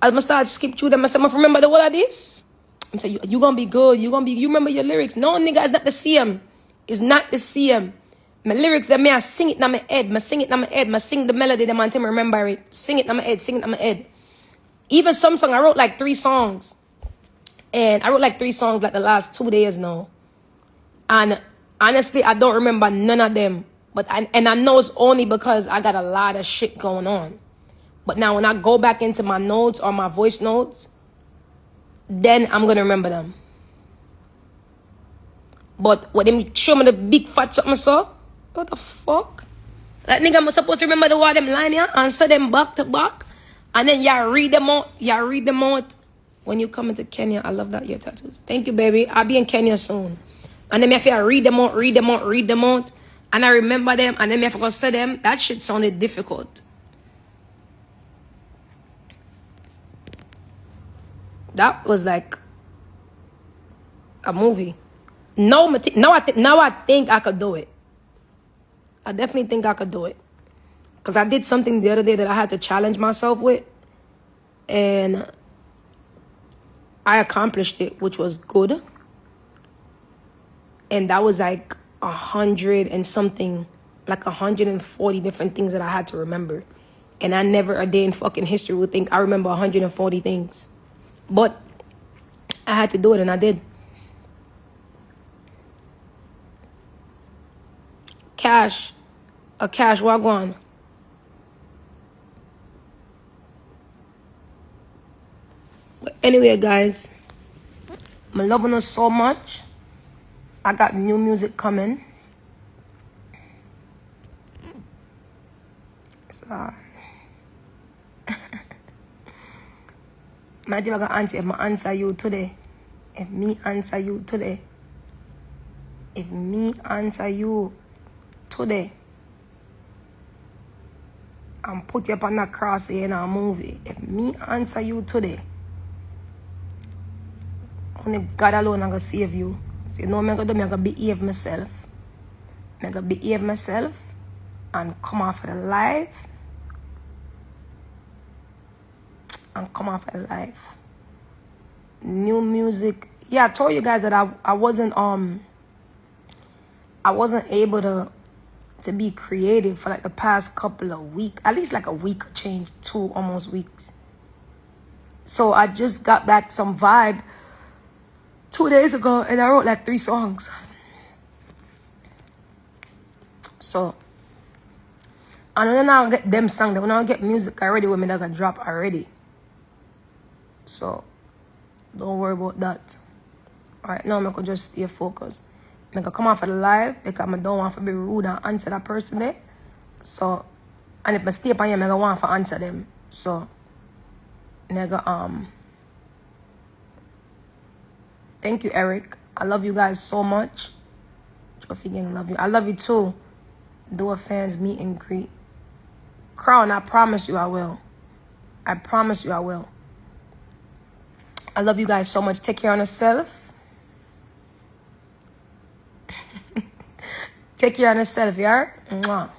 I must start skip through them. I said, remember the whole of this? I'm saying, you gonna be good. You remember your lyrics. No, nigga, it's not the same. It's not the same. My lyrics, that me I sing it in my head. I sing it in my head. I sing the melody, them until I remember it. Sing it in my head. Sing it in my head. Even some song, I wrote like 3 songs. And I wrote like 3 songs like the last 2 days now. And honestly, I don't remember none of them. And I know it's only because I got a lot of shit going on. But now when I go back into my notes or my voice notes, then I'm going to remember them. But when them show me the big fat something so, what the fuck? Like nigga, I'm supposed to remember the word them line here, answer them back to back, and then y'all read them out. Y'all read them out when you come into Kenya. I love that your tattoos. Thank you, baby. I'll be in Kenya soon. And then if I read them out, read them out, read them out, and I remember them, and then if I go say them, that shit sounded difficult. That was like a movie. Now I think I could do it. I definitely think I could do it. Because I did something the other day that I had to challenge myself with. And I accomplished it, which was good. And that was like 100 and something, like 140 different things that I had to remember. And I never a day in fucking history would think I remember 140 things. But I had to do it and I did. Cash, wagwan. But anyway, guys, I'm loving us so much. I got new music coming. Sorry. My dear, I'm gonna answer if I answer you today. If me answer you today. If me answer you today. And put you up on that cross here in a movie. If me answer you today. Only God alone I'm gonna save you. So you know what I'm gonna do? I'm gonna behave myself. I'm gonna behave myself and come off of the live. And come off of the live. New music. Yeah, I told you guys that I wasn't able to be creative for like the past couple of weeks. At least like a week or change, 2 almost weeks. So I just got back some vibe 2 days ago and I wrote like 3 songs. So I don't know I get them songs. When I get music already, when I gonna drop already. So don't worry about that. Alright, now I could just stay focused. I can come off of the live because I don't want to be rude and answer that person there. So, and if I stay up on here, I want to answer them. So, nigga, thank you, Eric. I love you guys so much. Trophy Gang, love you. I love you too. Do a fans meet and greet. Crown, I promise you I will. I promise you I will. I love you guys so much. Take care of yourself. Take care of yourself, yeah? Mwah.